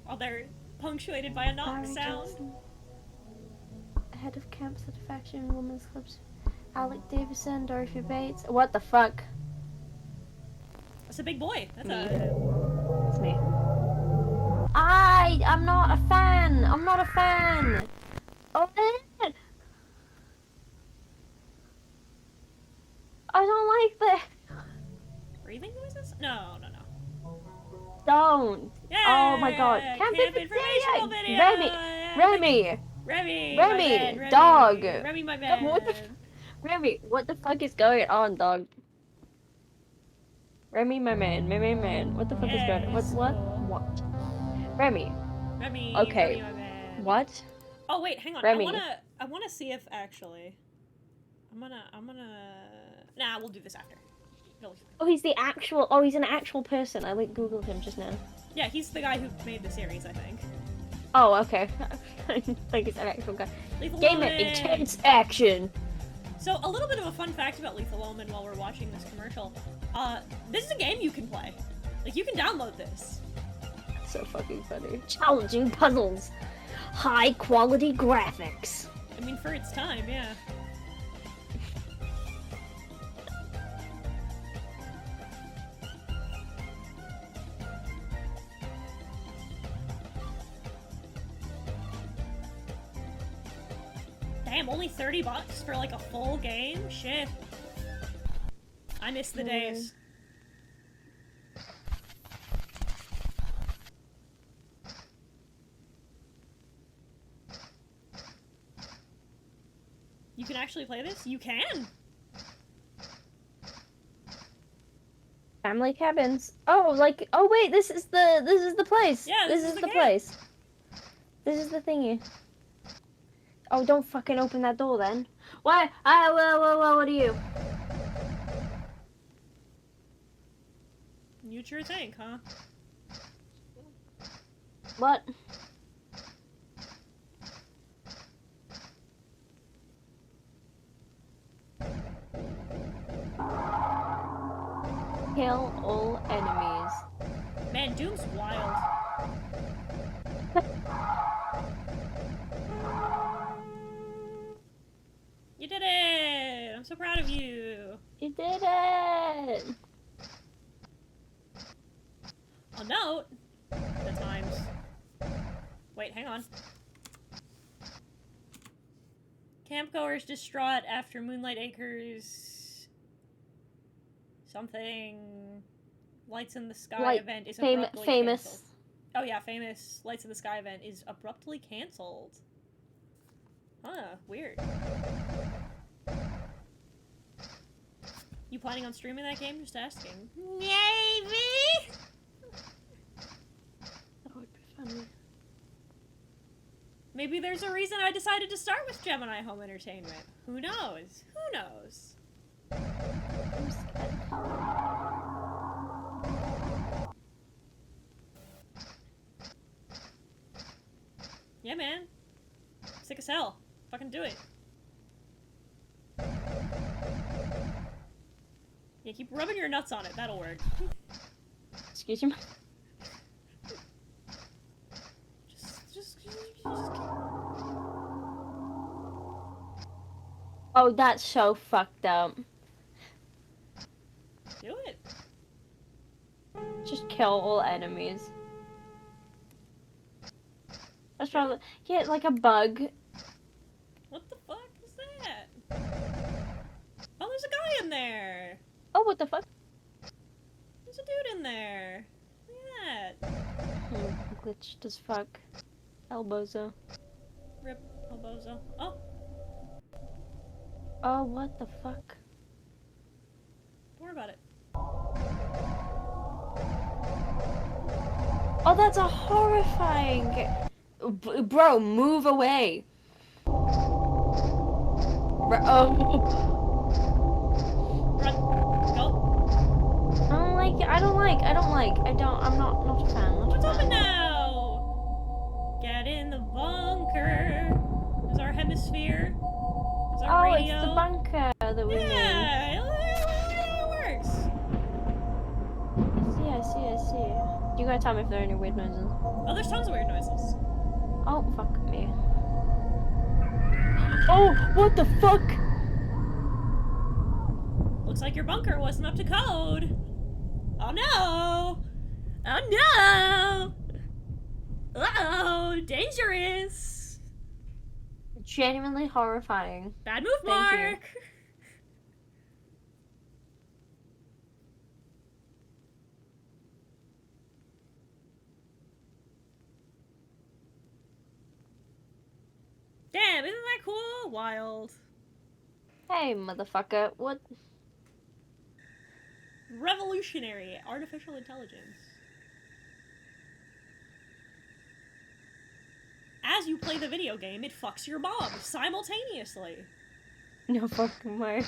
Oh, they're punctuated by a knock Barry sound. Johnson. Head of Camp Satisfaction Women's Clubs. Alec Davison, Dorothy Bates. What the fuck? That's a big boy. That's Me. a... It's me. I'm not a fan. I'm not a fan. Oh, man. I don't like this. Breathing noises? No, no, no. Don't. Yeah. Oh my god. Camp informational video. Remy. Remy. Remy, my man, Remy. dog. Remy, my man. What the Remy, what the fuck is going on, dog? Remy, my man. What the fuck is going on? Yes. What? Remy. Remy. Okay. Remy, my man. What? Oh wait, hang on. Remy. I wanna see if actually. I'm gonna. Nah, we'll do this after. Really. Oh, he's an actual person. I like Googled him just now. Yeah, he's the guy who made the series, I think. Oh, okay. I think it's an actual guy. Lethal Game Omen. it, intense action. So, a little bit of a fun fact about Lethal Omen while we're watching this commercial. This is a game you can play. Like, you can download this. So fucking funny. Challenging puzzles. High quality graphics. I mean, for its time, yeah. Damn, only $30 for like a full game? Shit. I miss the days. You can actually play this? You can! Family cabins. Oh, like, oh wait, this is the place. Yeah, this is is the the game. place. This is the thingy. Oh, don't fucking open that door then. Why? What are you? You'd sure think, huh? What? Kill all enemies. Man, Doom's wild. You did it! I'm so proud of you. You did it! I'll note the times. Wait, hang on. Campgoers distraught after Moonlight Acres. Something. Lights in the Sky event is abruptly famous. canceled. Oh yeah, famous Lights in the Sky event is abruptly canceled. Huh, weird. You planning on streaming that game? Just asking. Maybe! That would be funny. Maybe there's a reason I decided to start with Gemini Home Entertainment. Who knows? Who knows? I'm scared. Yeah, man. Sick as hell. Fucking do it. Yeah, keep rubbing your nuts on it. That'll work. Excuse me. Just Oh, that's so fucked up. do it. Just kill all enemies. That's probably like a bug. What the fuck is that? Oh, there's a guy in there. Oh, what the fuck? There's a dude in there. Look at that. Glitched as fuck. Elbozo. Rip Elbozo. Oh, Oh, what the fuck? don't worry about it. Oh, that's a horrifying. Bro, move away. Oh. Run. Go. I'm not a fan. What's open now? Get in the bunker. Is our hemisphere? Is It's our Oh, radio. it's the bunker that we made. Yeah, it works. I see. You gotta tell me if there are any weird noises. Oh, there's tons of weird noises. Oh, fuck me. Oh, what the fuck? Looks like your bunker wasn't up to code. Oh no! Oh no! Uh-oh! Dangerous! Genuinely horrifying. Bad move, Thank you. Mark! Damn, isn't that cool? Wild. Hey, motherfucker. What? Revolutionary artificial intelligence. As you play the video game, it fucks your mom simultaneously. No fucking way.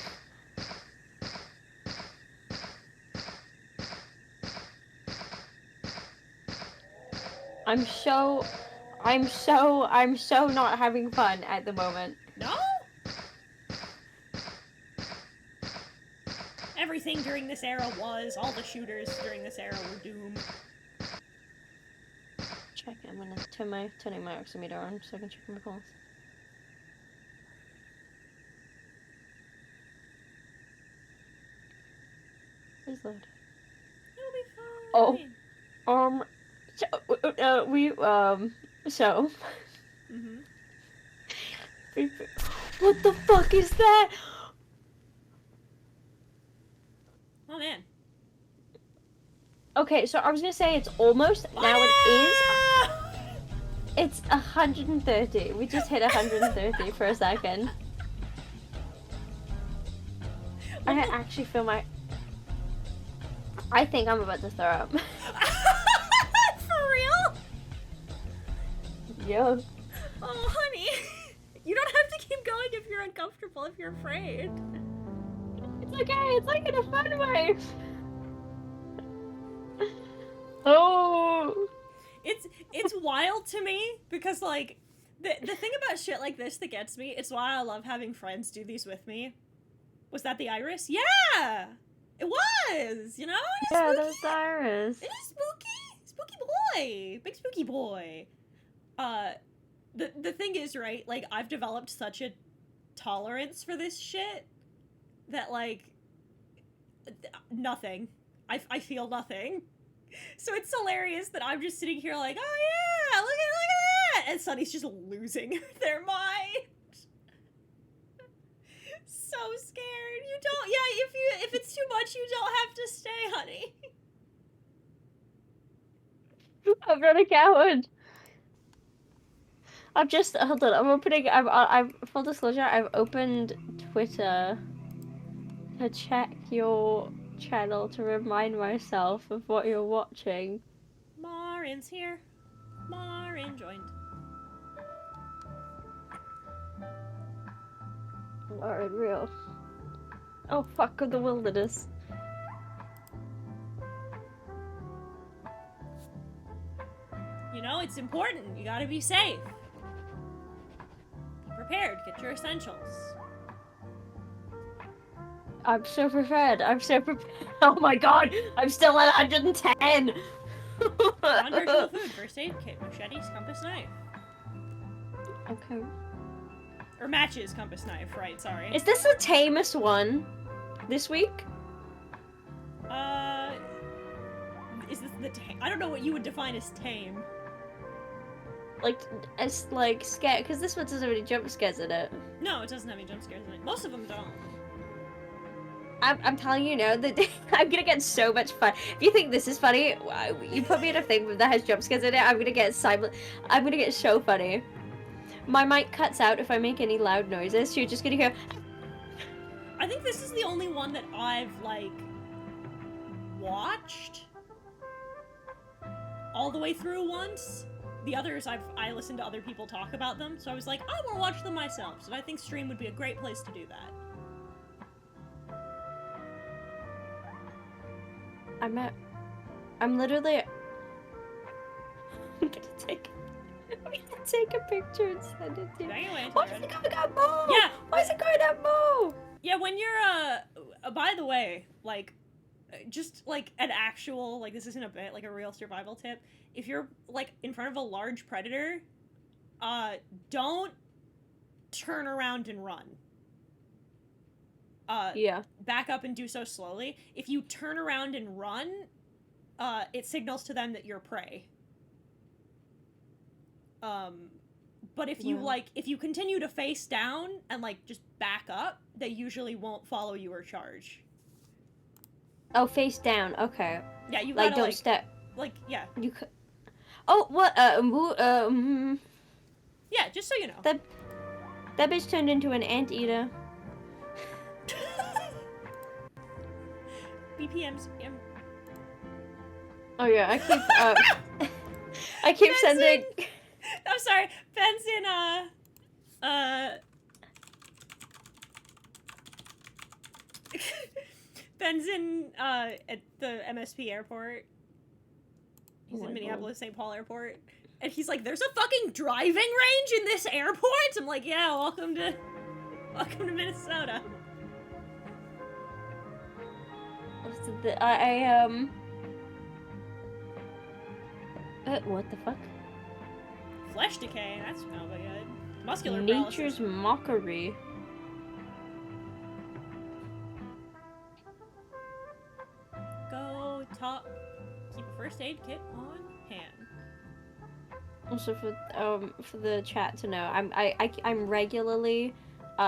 I'm so not having fun at the moment. No? Everything during this era was. All the shooters during this era were doomed. Check. I'm gonna turning my oximeter on so I can check my pulse. Please load. It'll be Oh. fine. So. Mm-hmm. What the fuck is that? Oh man. Okay, so I was gonna say it's almost. Now it is. It's 130. We just hit 130 for a second. I actually feel my. I think I'm about to throw up. For real? Yo. Oh, honey. You don't have to keep going if you're uncomfortable, if you're afraid. It's okay. It's like in a fun way. Oh. It's wild to me because like the thing about shit like this that gets me, it's why I love having friends do these with me. Was that the iris? Yeah! It was! You know? It's Yeah, spooky. that was the iris. It is spooky! Spooky boy! Big spooky boy. The thing is, right, like, I've developed such a tolerance for this shit that, like, nothing. I feel nothing. So it's hilarious that I'm just sitting here like, oh yeah, look at that! And Sunny's just losing their mind. So scared. You don't, yeah, if it's too much, you don't have to stay, honey. I'm not a coward. I've just hold on. I'm opening. I've full disclosure. I've opened Twitter to check your channel to remind myself of what you're watching. Marin's here. Marin joined. Alright, real. Oh fuck of the wilderness. You know, it's important. You gotta be safe. Be prepared. Get your essentials. I'm so prepared. I'm so prepared. Oh my god! I'm still at 110! Non-perishable food, first aid kit, machetes, compass knife. Okay. Or matches, compass knife, right, sorry. Is this the tamest one? This week? Is this the I don't know what you would define as tame. Like, as like scared, because this one doesn't have any jump scares in it. No, it doesn't have any jump scares in it. Most of them don't. I'm telling you now that I'm gonna get so much fun. If you think this is funny, you put me in a thing that has jump scares in it, I'm gonna get so funny. My mic cuts out if I make any loud noises, so you're just gonna hear. I think this is the only one that I've, like, watched all the way through once. The others, I listened to other people talk about them, so I was like, I want to watch them myself. So I think stream would be a great place to do that. I'm literally. I'm gonna take. take a picture and send it to. Anyway, Why is it going up more? Yeah. Why is it going up more? Yeah, when you're, by the way, like, just, like, an actual, like, this isn't a bit, like, a real survival tip. If you're, like, in front of a large predator, don't turn around and run. Yeah. Back up and do so slowly. If you turn around and run, it signals to them that you're prey. But if you, like, if you continue to face down and, like, just back up, they usually won't follow you or charge. Oh, face down. Okay. Yeah, you Like, gotta, don't step. like, yeah. You could. Oh, what? Yeah, just so you know. That bitch turned into an anteater. BPMs. Oh yeah, I keep I keep Ben's sending. I'm sorry, Ben's in Ben's in at the MSP airport. He's in Minneapolis St. Paul Airport. And he's like, there's a fucking driving range in this airport? I'm like, yeah, welcome to Minnesota. What the fuck? Flesh decay, that's no good. Muscular Nature's paralysis. mockery. Go top. Keep a first aid kit on hand. Also for the chat to know, I'm regularly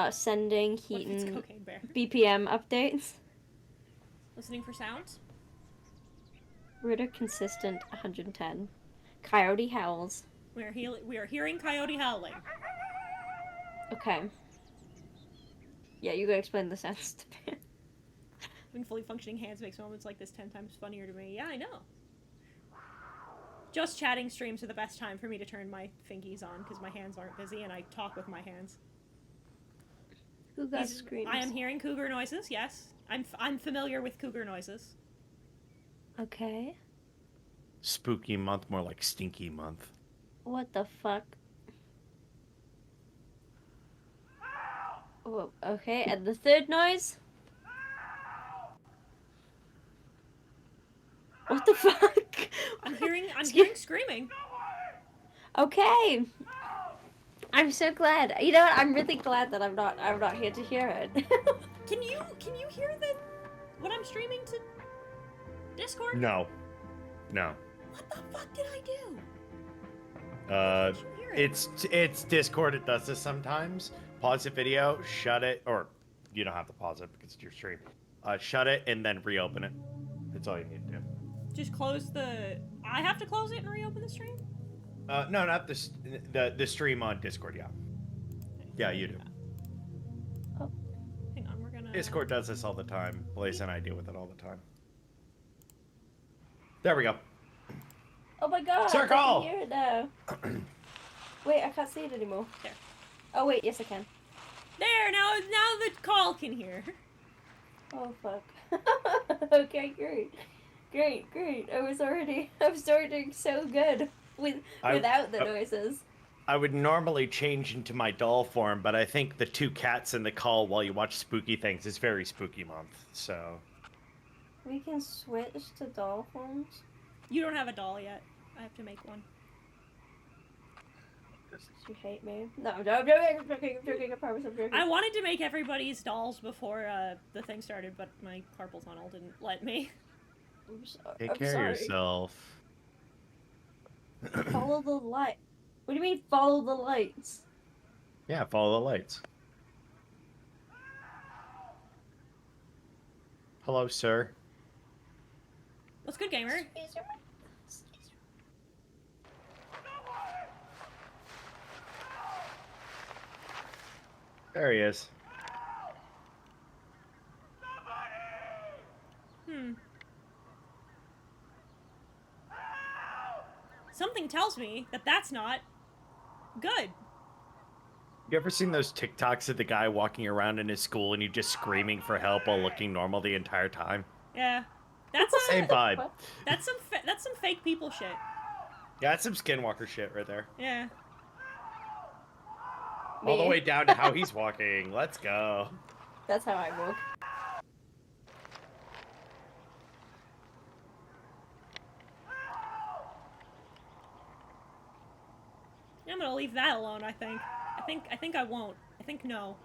sending What if it's Heaton cocaine bear? BPM updates. Listening for sounds? Ritter consistent 110. Coyote howls. We are hearing coyote howling. Okay. Yeah, you gotta explain the sounds to me. Having fully functioning hands makes moments like this 10 times funnier to me. Yeah, I know. Just chatting streams are the best time for me to turn my fingies on because my hands aren't busy and I talk with my hands. Who got screams? I am hearing cougar noises. Yes, I'm familiar with cougar noises. Okay. Spooky month, more like stinky month. What the fuck? Oh, okay, and the third noise? What the fuck? I'm hearing screaming. Okay. I'm so glad. You know what? I'm really glad that I'm not here to hear it. Can you hear what I'm streaming to Discord? No. No. What the fuck did I do? Did you hear it? It's Discord. It does this sometimes. Pause the video, shut it, or you don't have to pause it because it's your stream. Shut it and then reopen it. That's all you need to do. Just close I have to close it and reopen the stream? No, not the stream on Discord. Yeah. Yeah, you do. Oh. Hang on, we're gonna. Discord does this all the time. Blaze and I deal with it all the time. There we go. Oh my god! Circle! I can hear it now. Wait, I can't see it anymore. There. Oh wait, yes I can. There, now the call can hear. Oh fuck. Okay, great. I was already so good without the noises. I would normally change into my doll form, but I think the two cats in the call while you watch spooky things is very spooky month. So We can switch to doll forms. You don't have a doll yet. I have to make one. You hate me? No, I'm joking. I'm joking. I promise I'm joking. I wanted to make everybody's dolls before the thing started, but my carpal tunnel didn't let me. take I'm care sorry. of yourself. Follow the light. What do you mean follow the lights? Yeah, follow the lights. Hello, sir. What's good, gamer? There he is. Something tells me that that's not good. You ever seen those TikToks of the guy walking around in his school and he's just screaming for help while looking normal the entire time? Yeah, that's Same vibe. That's some fake people shit. Yeah, that's some Skinwalker shit right there. Yeah. All the Me. way down to how he's walking. Let's go. That's how I walk. I'm gonna leave that alone, I think. I think I won't. I think no.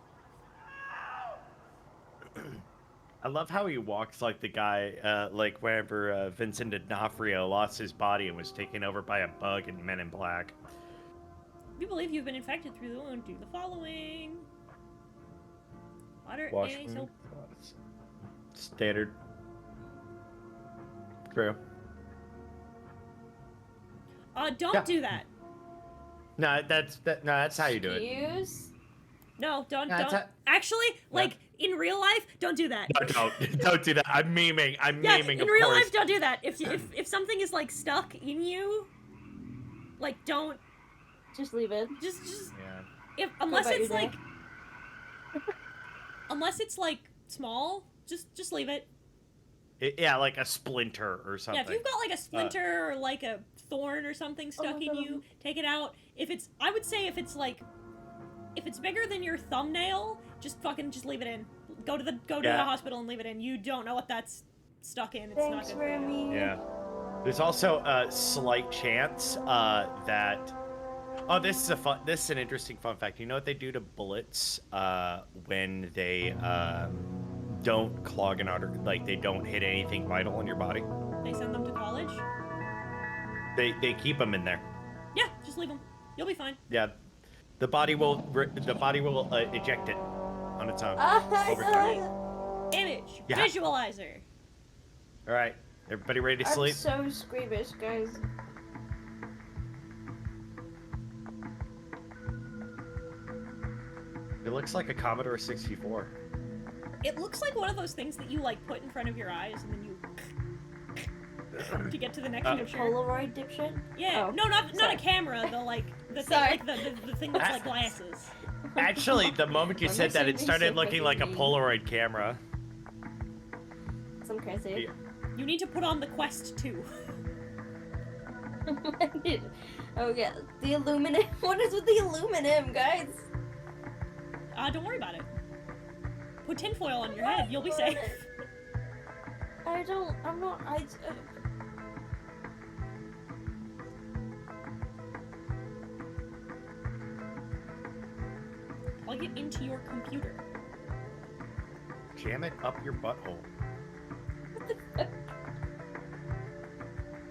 I love how he walks like the guy, like whenever Vincent D'Onofrio lost his body and was taken over by a bug in Men in Black. If you believe you've been infected through the wound, do the following. Water, Wash A, wound. soap. Standard. True. Don't Yeah. do that. No, that's how you do it. Excuse? No, don't. No, it's Actually, like, in real life, don't do that. No, don't do that. I'm memeing. I'm Yeah, memeing, in of real course. life, don't do that. If something is, like, stuck in you, like, don't. Just leave it. Just. Yeah. Unless about it's, you, like. Unless it's, like, small, just leave it. Yeah, like a splinter or something. Yeah, if you've got like a splinter or like a thorn or something stuck in you, take it out. I would say if it's bigger than your thumbnail, just leave it in. Go to the hospital and leave it in. You don't know what that's stuck in. It's not Thanks, good for you. Remy. Yeah. There's also a slight chance that. Oh, this is an interesting fun fact. You know what they do to bullets when they don't clog an artery, like they don't hit anything vital in your body? They send them to college. They keep them in there. Yeah, just leave them. You'll be fine. Yeah, the body will eject it on its own over Ah, time. Image Yeah. visualizer. All right, everybody ready to I'm sleep? so squeamish, guys. It looks like a Commodore 64. It looks like one of those things that you like put in front of your eyes and then you to get to the next picture. Polaroid dipshit? Yeah, Oh, no, not sorry. a camera. The thing, Sorry. like the thing that's like glasses. Actually, the moment you I'm said that, it missing started so looking like a fucking Polaroid camera. Some crazy. You need to put on the Quest 2. Oh yeah, the aluminum. What is with the aluminum, guys? Don't worry about it. Put tinfoil on your head. You'll be safe. I'm not. Plug it into your computer. Jam it up your butthole.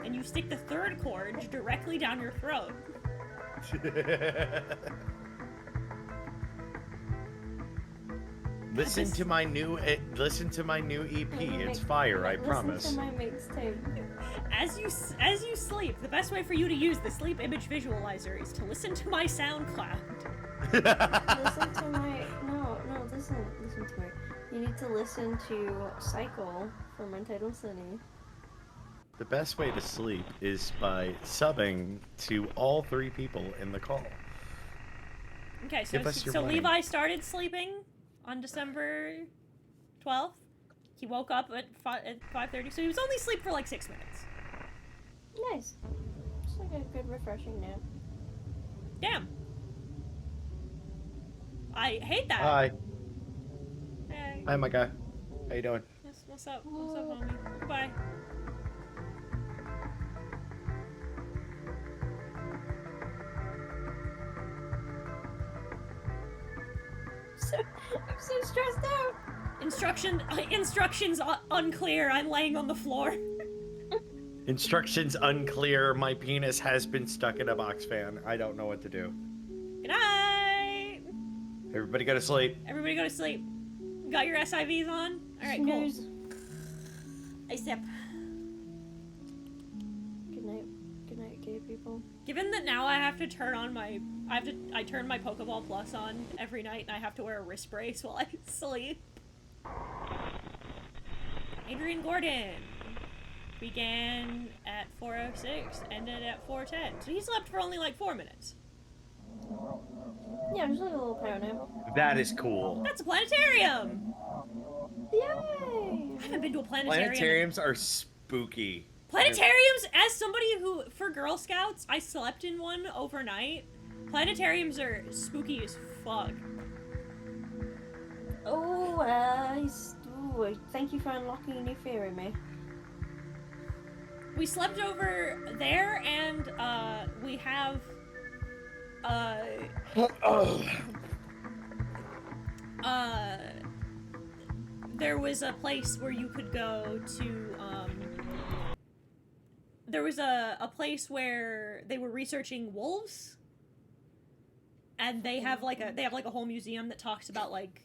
And you stick the third cord directly down your throat. Listen to my new EP. It's fire, I promise. Listen to my mixtape. As you sleep, the best way for you to use the sleep image visualizer is to listen to my SoundCloud. Listen to my listen to me. You need to listen to Cycle from Untitled City. The best way to sleep is by subbing to all three people in the call. Okay, Give us your so money. Levi started sleeping on December 12th. He woke up at 5:30, so he was only asleep for like 6 minutes. Nice. It's like a good refreshing nap. Damn. I hate that. Hi. Hey. Hi, my guy. How you doing? What's up? What's up, homie? Goodbye. I'm so stressed out. Instructions unclear. I'm laying on the floor. Instructions unclear. My penis has been stuck in a box fan. I don't know what to do. Good night. Everybody go to sleep. Everybody go to sleep. You got your SIVs on? All right, cool. Snooze. I sip. Good night. Good night, gay people. Given that now I have to turn on I turn my Pokeball Plus on every night and I have to wear a wrist brace while I sleep. Adrian Gordon began at 4:06, ended at 4:10. So he slept for only like 4 minutes. Yeah, just like a little power nap. That is cool. That's a planetarium! Yay! I haven't been to a planetarium. Planetariums are spooky. Planetariums, as somebody who, for Girl Scouts, I slept in one overnight. Planetariums are spooky as fuck. Oh, thank you for unlocking a new fear in me. We slept over there, and we have there was a place where you could go to there was a place where they were researching wolves, and they have like a whole museum that talks about like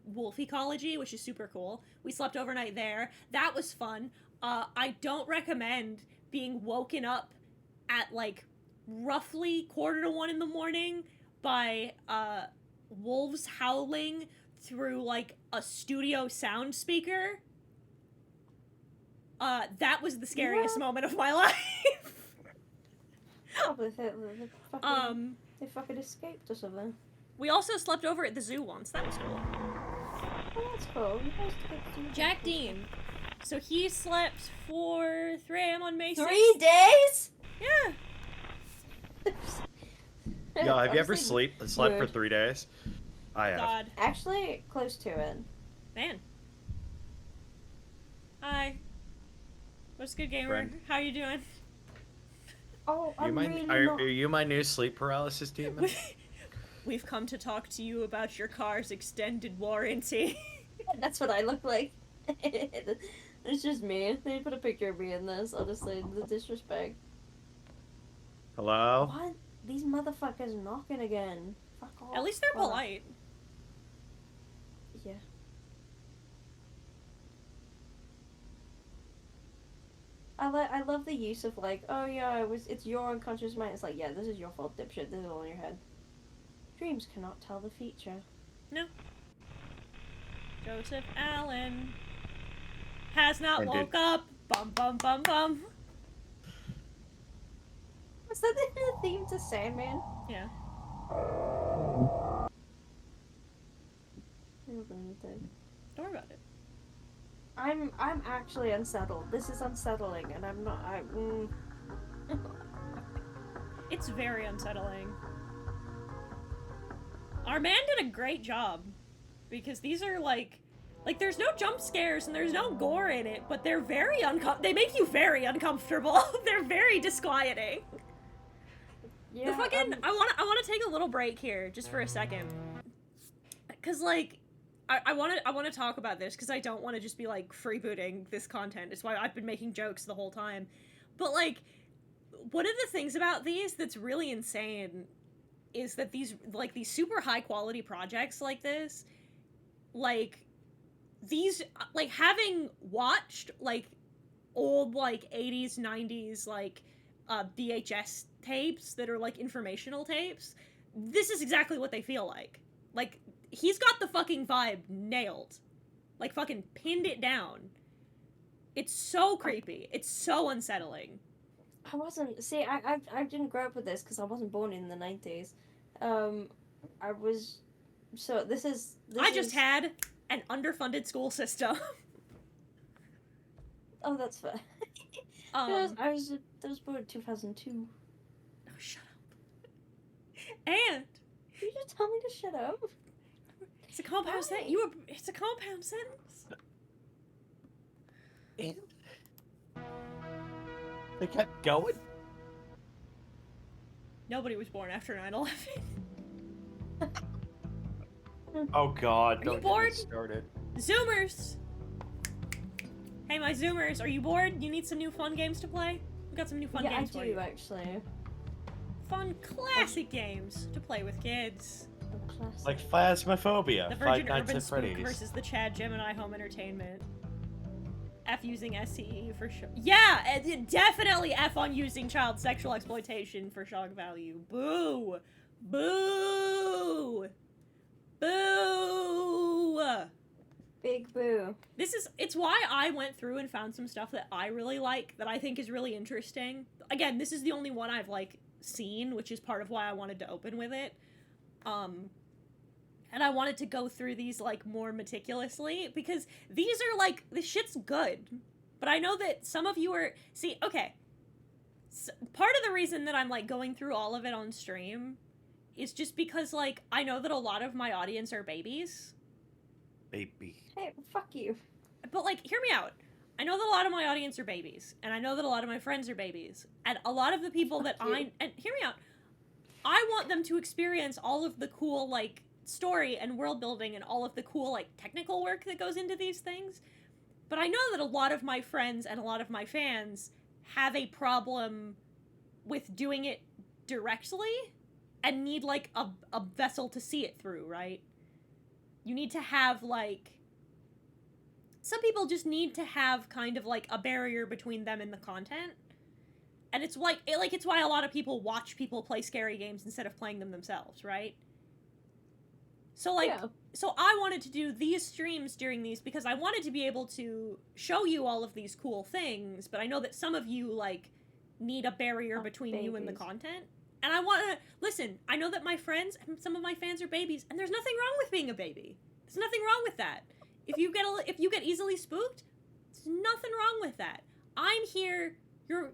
wolf ecology, which is super cool. We slept overnight there. That was fun. I don't recommend being woken up at like roughly 1:45 in the morning by wolves howling through like a studio sound speaker. That was the scariest moment of my life. Probably they fucking escaped or something. We also slept over at the zoo once. That was cool. Oh, that's cool. You guys get to do Jack Dean. So he slept for 3 a.m. on May 6th. 3 days? Yeah. Yo, have you ever Honestly, slept for weird. 3 days? I have. God. Actually, close to it. Man. Hi. What's good, gamer? Friend. How you doing? Oh, I'm really Are not. you my new sleep paralysis demon? We've come to talk to you about your car's extended warranty. That's what I look like. It's just me. They put a picture of me in this. Honestly, the disrespect. Hello? What? These motherfuckers knocking again. Fuck off. At least they're Fuck. polite. Yeah. I love the use of like, oh yeah, it's your unconscious mind. It's like, yeah, this is your fault, dipshit. This is all in your head. Dreams cannot tell the future. No. Joseph Allen has not And woke up. Bum bum bum bum. Was that the theme to Sandman? Yeah. Don't worry about it. I'm actually unsettled. This is unsettling, and I'm not. It's very unsettling. Our man did a great job, because these are like there's no jump scares and there's no gore in it, but they're very they make you very uncomfortable. They're very disquieting. Yeah. The fucking I want to take a little break here just for a second, cause like I want to talk about this because I don't want to just be like freebooting this content. It's why I've been making jokes the whole time. But like, one of the things about these that's really insane is that these super high quality projects like this, like these, like having watched like old like 80s 90s like VHS tapes that are like informational tapes, this is exactly what they feel like. Like, he's got the fucking vibe nailed. Like, fucking pinned it down. It's so creepy. It's so unsettling. I wasn't. See, I didn't grow up with this because I wasn't born in the 90s. I was. So this is. I just had an underfunded school system. Oh, that's fair. I was born in 2002. Oh, shut up. And Did you just tell me to shut up? it's a compound sentence. It's a compound sentence. And they kept going. Nobody was born after 9/11. Oh God! Are Don't you get bored? me started. Zoomers! Hey, my Zoomers, are you bored? You need some new fun games to play? We got some new fun Yeah, games I for do you. actually. Fun classic games to play with kids. A classic. Like Phasmophobia, The Five Virgin Nights Urban at Spook Freddy's. versus the Chad Gemini Home Entertainment. F using SCE for sure. Yeah, definitely F on using child sexual exploitation for shock value. Boo! Boo! Boo! Big boo. It's why I went through and found some stuff that I really like, that I think is really interesting. Again, this is the only one I've, like, seen, which is part of why I wanted to open with it. And I wanted to go through these, like, more meticulously, because these are, like, this shit's good. But I know that some of you are... See, part of the reason that I'm like going through all of it on stream is just because like I know that a lot of my audience are babies. Baby. Hey, fuck you. But like, hear me out. I know that a lot of my audience are babies, and I know that a lot of my friends are babies, and a lot of the people that and hear me out. I want them to experience all of the cool like story and world building and all of the cool like technical work that goes into these things. But I know that a lot of my friends and a lot of my fans have a problem with doing it directly and need like a vessel to see it through, right? You need to have like some people just need to have kind of like a barrier between them and the content. And it's like it's why a lot of people watch people play scary games instead of playing them themselves, right? So like so I wanted to do these streams during these because I wanted to be able to show you all of these cool things, but I know that some of you like need a barrier between you and the content. And I want to listen, I know that my friends and some of my fans are babies, and there's nothing wrong with being a baby. There's nothing wrong with that. If you get easily spooked, there's nothing wrong with that. I'm here, your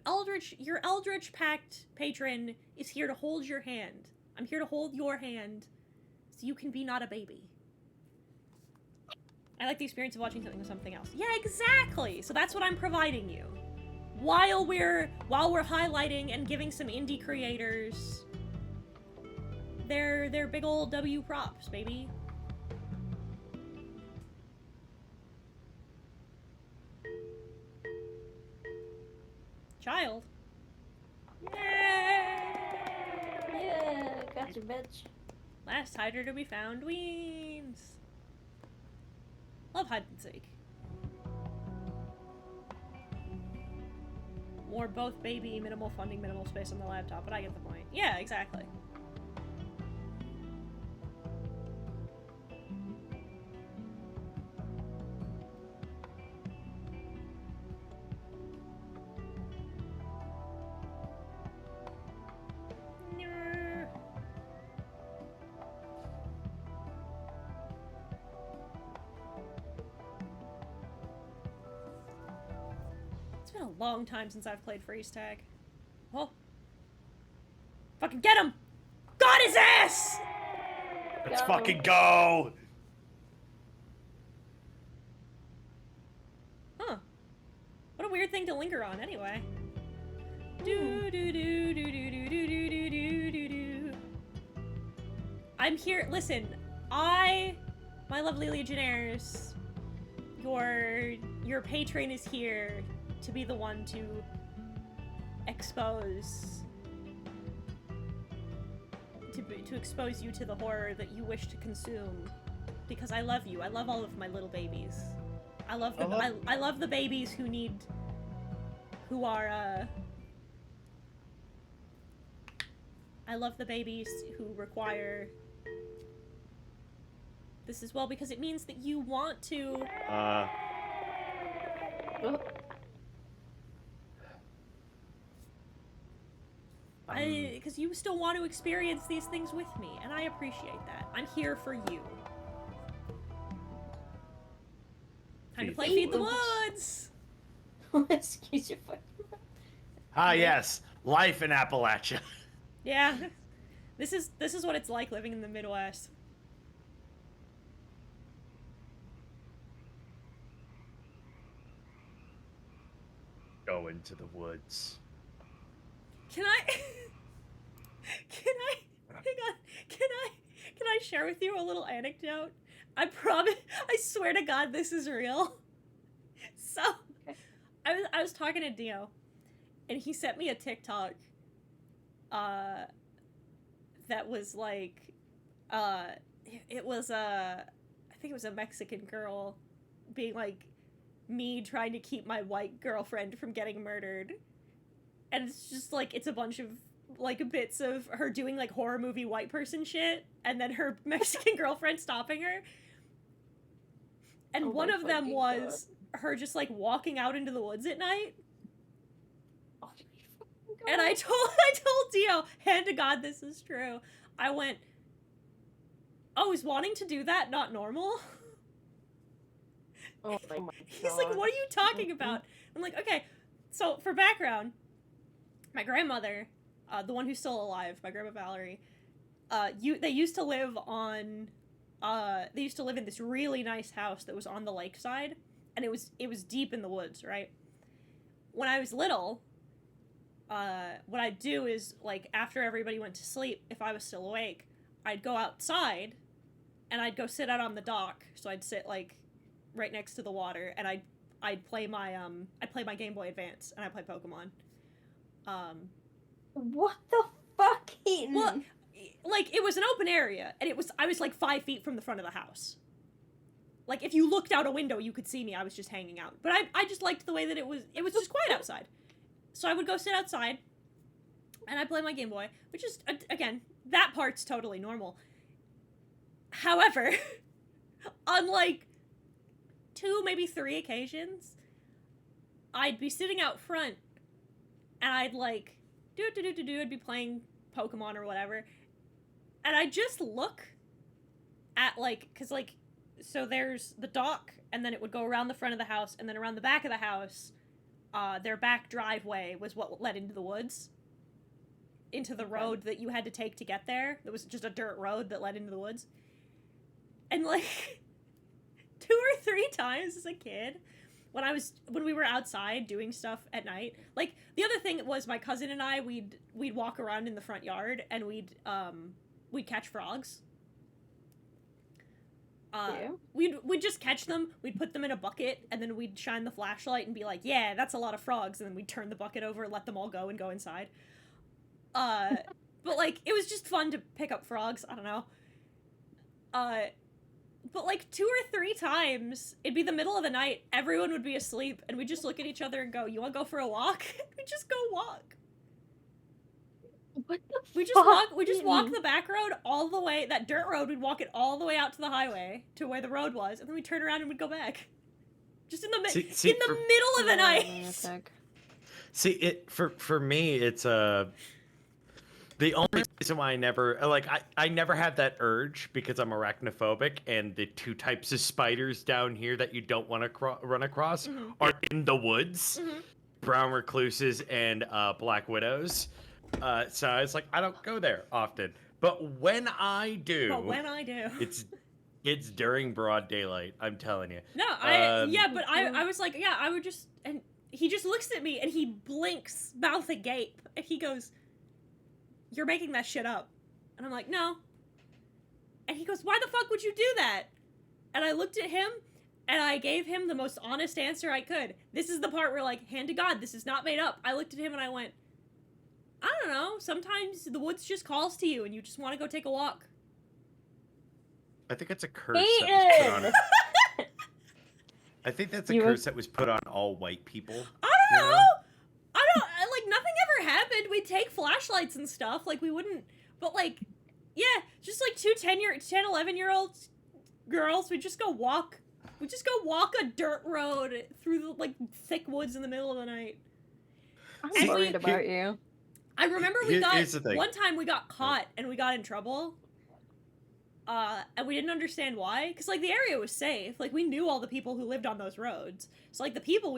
Eldritch Pact patron is here to hold your hand. I'm here to hold your hand so you can be not a baby. I like the experience of watching something with something else. Yeah, exactly. So that's what I'm providing you. While we're highlighting and giving some indie creators their big old W props, baby. Child. Yeah, gotcha, bitch. Last hider to be found, weens. Love hide and seek. More both baby, minimal funding, minimal space on the laptop, but I get the point. Yeah, exactly. It's been a long time since I've played freeze tag. Oh. Fucking get him! Got his ass! Let's fucking go! Huh. What a weird thing to linger on, anyway. Do do do do do do do do do do do. I'm here. Listen, my lovely Legionnaires, your patron is here to be the one to expose to expose you to the horror that you wish to consume, because I love you. I love all of my little babies. I love the babies I love the babies who require this as well, because it means that you want to because you still want to experience these things with me, and I appreciate that. I'm here for you. Time to play Feed the Woods! Excuse your fucking mouth. Ah, yes. Life in Appalachia. Yeah. This is what it's like living in the Midwest. Go into the woods. Can I hang on, can I share with you a little anecdote? I swear to God this is real. So, I was talking to Dio, and he sent me a TikTok, that was like, it was I think it was a Mexican girl being like, me trying to keep my white girlfriend from getting murdered. And it's just like, it's a bunch of like bits of her doing like horror movie white person shit, and then her Mexican girlfriend stopping her. And one of them was her just like walking out into the woods at night. And I told Dio, hand to God, this is true. I went, oh, is wanting to do that not normal? Oh my God. He's like, what are you talking about? I'm like, okay, so for background, my grandmother, the one who's still alive, my grandma Valerie, they used to live on, they used to live in this really nice house that was on the lakeside, and it was deep in the woods, right? When I was little, what I'd do is, like, after everybody went to sleep, if I was still awake, I'd go outside, and I'd go sit out on the dock, so I'd sit, like, right next to the water, and I'd play my Game Boy Advance, and I'd play Pokemon. What the fuck, Heaton? Well, like, it was an open area, and I was like 5 feet from the front of the house. Like, if you looked out a window, you could see me. I was just hanging out. But I just liked the way that it was just quiet outside. So I would go sit outside, and I'd play my Game Boy, which is, again, that part's totally normal. However, on, like, 2, maybe 3 occasions, I'd be sitting out front, and I'd, like, I'd be playing Pokemon or whatever, and I'd just look at, like, because, like, so there's the dock, and then it would go around the front of the house, and then around the back of the house, their back driveway was what led into the woods, into the road that you had to take to get there. There was just a dirt road that led into the woods. And, like, 2 or 3 times as a kid, when we were outside doing stuff at night, like, the other thing was my cousin and I, we'd walk around in the front yard, and we'd catch frogs. We'd just catch them, we'd put them in a bucket, and then we'd shine the flashlight and be like, yeah, that's a lot of frogs, and then we'd turn the bucket over, let them all go, and go inside. But, like, it was just fun to pick up frogs, I don't know. But, like, 2 or 3 times, it'd be the middle of the night, everyone would be asleep, and we'd just look at each other and go, you wanna go for a walk? We'd just go walk. What the We just walk the back road all the way, that dirt road, we'd walk it all the way out to the highway, to where the road was, and then we'd turn around and we'd go back. Just in the middle of the night! See, for me, it's, the only reason why I never, like, I never had that urge because I'm arachnophobic, and the 2 types of spiders down here that you don't want to run across are in the woods. Brown recluses and black widows. So I was like, I don't go there often. But when I do, it's during broad daylight, I'm telling you. No, I was like, yeah, I would just, and he just looks at me, and he blinks, mouth agape, and he goes, you're making that shit up. And I'm like, no. And he goes, why the fuck would you do that? And I looked at him, and I gave him the most honest answer I could. This is the part where, like, hand to God, this is not made up. I looked at him and I went, I don't know, sometimes the woods just calls to you and you just want to go take a walk. I think it's a curse that was put on. I think that's a curse that was put on all white people. I don't know. Like, nothing ever happened. We'd take flashlights and stuff. Like, we wouldn't, but, like, yeah, just, like, 2 10, 11-year-old girls, we'd just go walk. We'd just go walk a dirt road through the, like, thick woods in the middle of the night. I'm worried about you. I remember one time we got caught and we got in trouble. And we didn't understand why. Because, like, the area was safe. Like, we knew all the people who lived on those roads. So, like, the people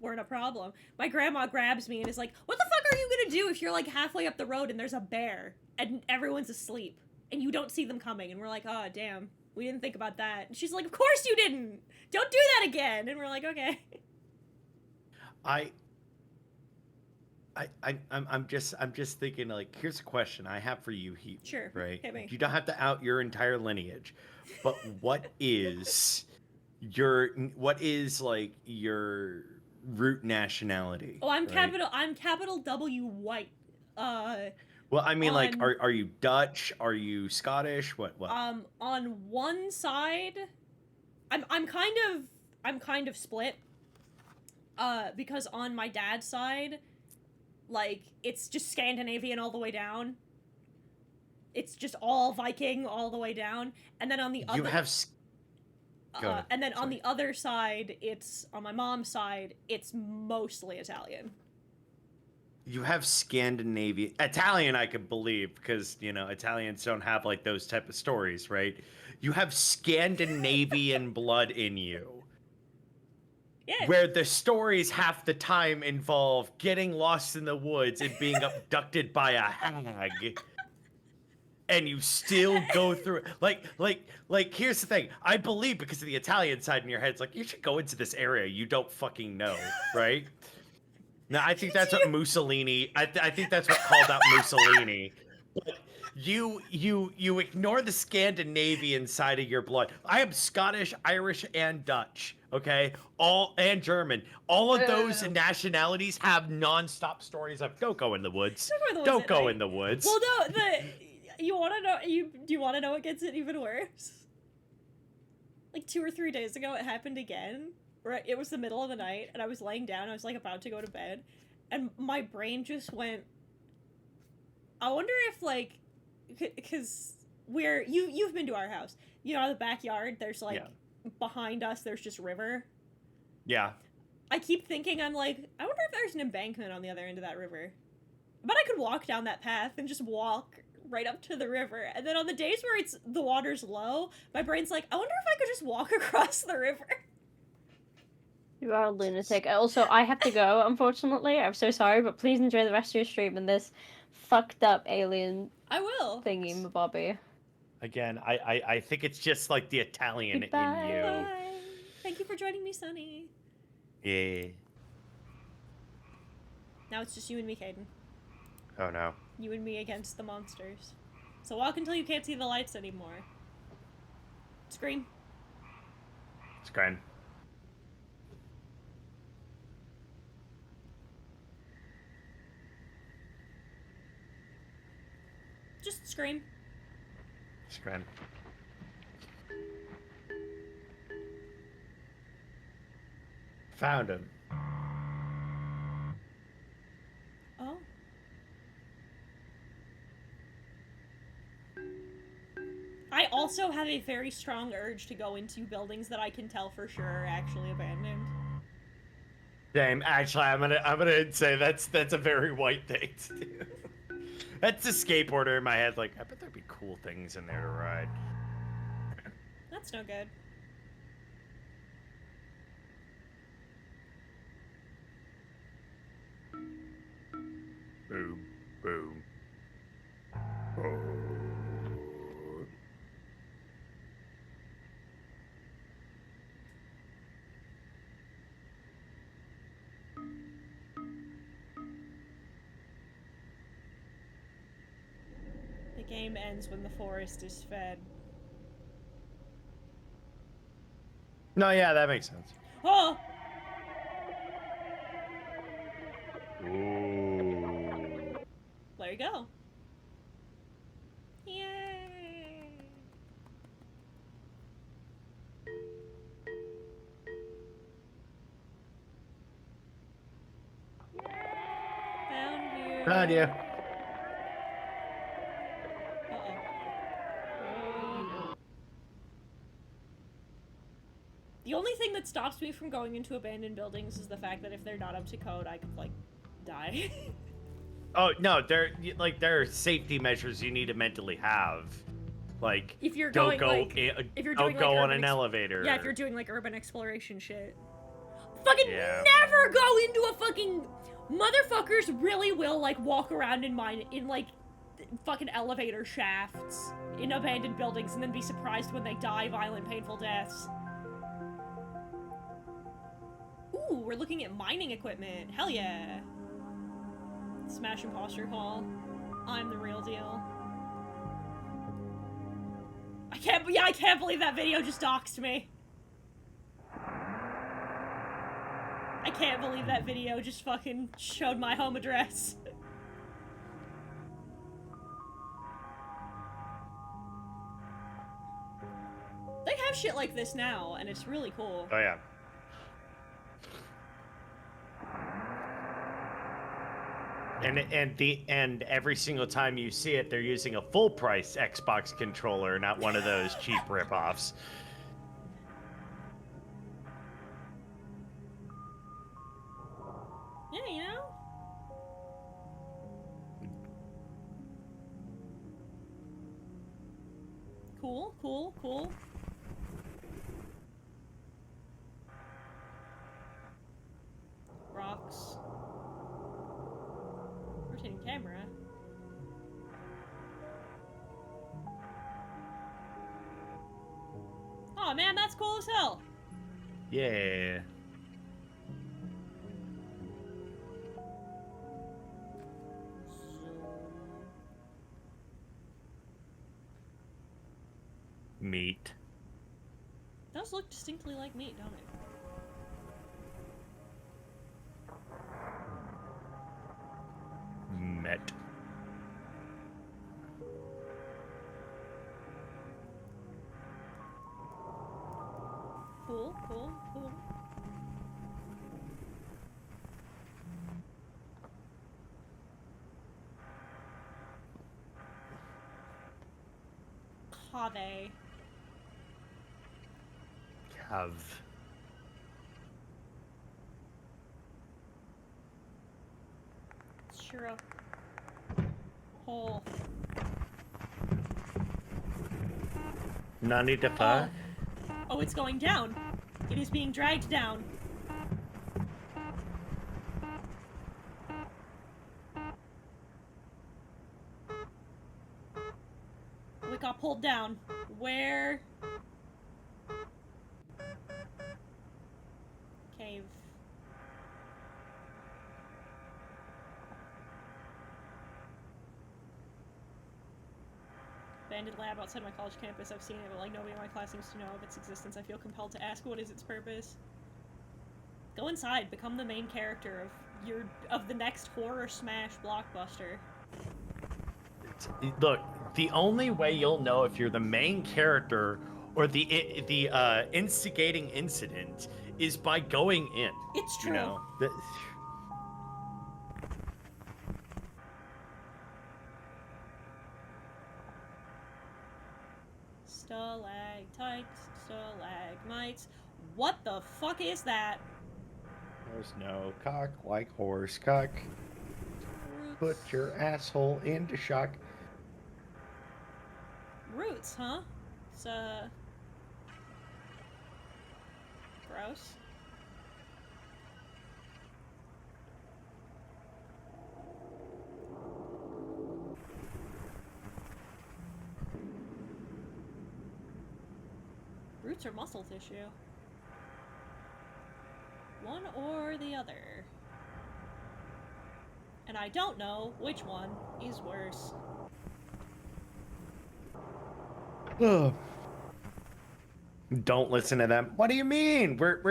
weren't a problem. My grandma grabs me and is like, what the fuck are you gonna do if you're, like, halfway up the road and there's a bear and everyone's asleep and you don't see them coming? And we're like, oh, damn. We didn't think about that. And she's like, of course you didn't! Don't do that again! And we're like, okay. I'm just thinking, like, here's a question I have for you, Heat. Sure. Right? Hit me. You don't have to out your entire lineage, but what is like your root nationality? Oh, I'm right? capital W white. Well, I mean, like, are you Dutch? Are you Scottish? What? On one side, I'm kind of split. Because on my dad's side, like, it's just Scandinavian all the way down. It's just all Viking all the way down. And then on the other... on the other side, it's... On my mom's side, it's mostly Italian. You have Scandinavian... Italian, I could believe, because, you know, Italians don't have, like, those type of stories, right? You have Scandinavian blood in you. Yeah. where the stories half the time involve getting lost in the woods and being abducted by a hag. And you still go through it. Like, here's the thing. I believe because of the Italian side in your head, it's like, you should go into this area you don't fucking know, right? Now, I think that's what Mussolini, I think that's what called out Mussolini. But you ignore the Scandinavian side of your blood. I am Scottish, Irish, and Dutch, okay? And German. All of those nationalities have non-stop stories of don't go in the woods. Don't go in the woods. Well, no, you want to know? Do you want to know what gets it even worse? Like 2 or 3 days ago, it happened again. Right, it was the middle of the night, and I was laying down. I was like about to go to bed, and my brain just went. I wonder if like, because you've been to our house. You know, the backyard. There's like behind us. There's just river. Yeah. I keep thinking I'm like, I wonder if there's an embankment on the other end of that river. But I could walk down that path and just walk right up to the river. And then on the days where the water's low, my brain's like, I wonder if I could just walk across the river. You are a lunatic. Also, I have to go, unfortunately. I'm so sorry, but please enjoy the rest of your stream and this fucked up alien I will. thingy, Bobby. Again, I think it's just like the Italian Goodbye. in you. Bye. Thank you for joining me, Sunny. Yeah. Now it's just you and me, Caden. Oh no. You and me against the monsters. So walk until you can't see the lights anymore. Scream. Scream. Just scream. Scream. Found him. Oh. I also have a very strong urge to go into buildings that I can tell for sure are actually abandoned. Same. Actually, I'm gonna say that's a very white thing to do. That's a skateboarder in my head. Like, I bet there'd be cool things in there to ride. That's no good. Boom, boom. Oh. The game ends when the forest is fed. No, yeah, that makes sense. Oh! Ooh. There you go. Yay! Found you. Found you. The only thing that stops me from going into abandoned buildings is the fact that if they're not up to code, I could, like, die. Oh no, there are safety measures you need to mentally have. Like, If you're don't going, go, like, if you're don't doing, go like, on urban an elevator. Yeah, if you're doing, like, urban exploration shit. Fucking Yeah. never go into a fucking... Motherfuckers really will, like, walk around in like, fucking elevator shafts in abandoned buildings and then be surprised when they die violent, painful deaths. Ooh, we're looking at mining equipment. Hell yeah. Smash Imposter Hall. I'm the real deal. I can't believe that video just doxed me. I can't believe that video just fucking showed my home address. They have shit like this now, and it's really cool. Oh yeah. And every single time you see it, they're using a full price Xbox controller, not one of those cheap ripoffs. Yeah, you know? Cool, cool, cool. rotating camera. Oh man, that's cool as hell. Yeah. Meat. Those look distinctly like meat, don't it? Met. Cool, cool, cool. Cave. Cav. Sure a hole. Nani defa. Oh, it's going down. It is being dragged down. Oh, it got pulled down. Where? Cave. Abandoned lab outside my college campus. I've seen it, but like nobody in my class seems to know of its existence. I feel compelled to ask, what is its purpose? Go inside. Become the main character of the next horror smash blockbuster. Look, the only way you'll know if you're the main character or the instigating incident is by going in. It's true. You know? Stalactites, stalagmites. What the fuck is that? There's no cock like horse cock. Put your asshole into shock. Roots, huh? It's, gross. Roots are muscle tissue. One or the other. And I don't know which one is worse. Don't listen to them. What do you mean? We're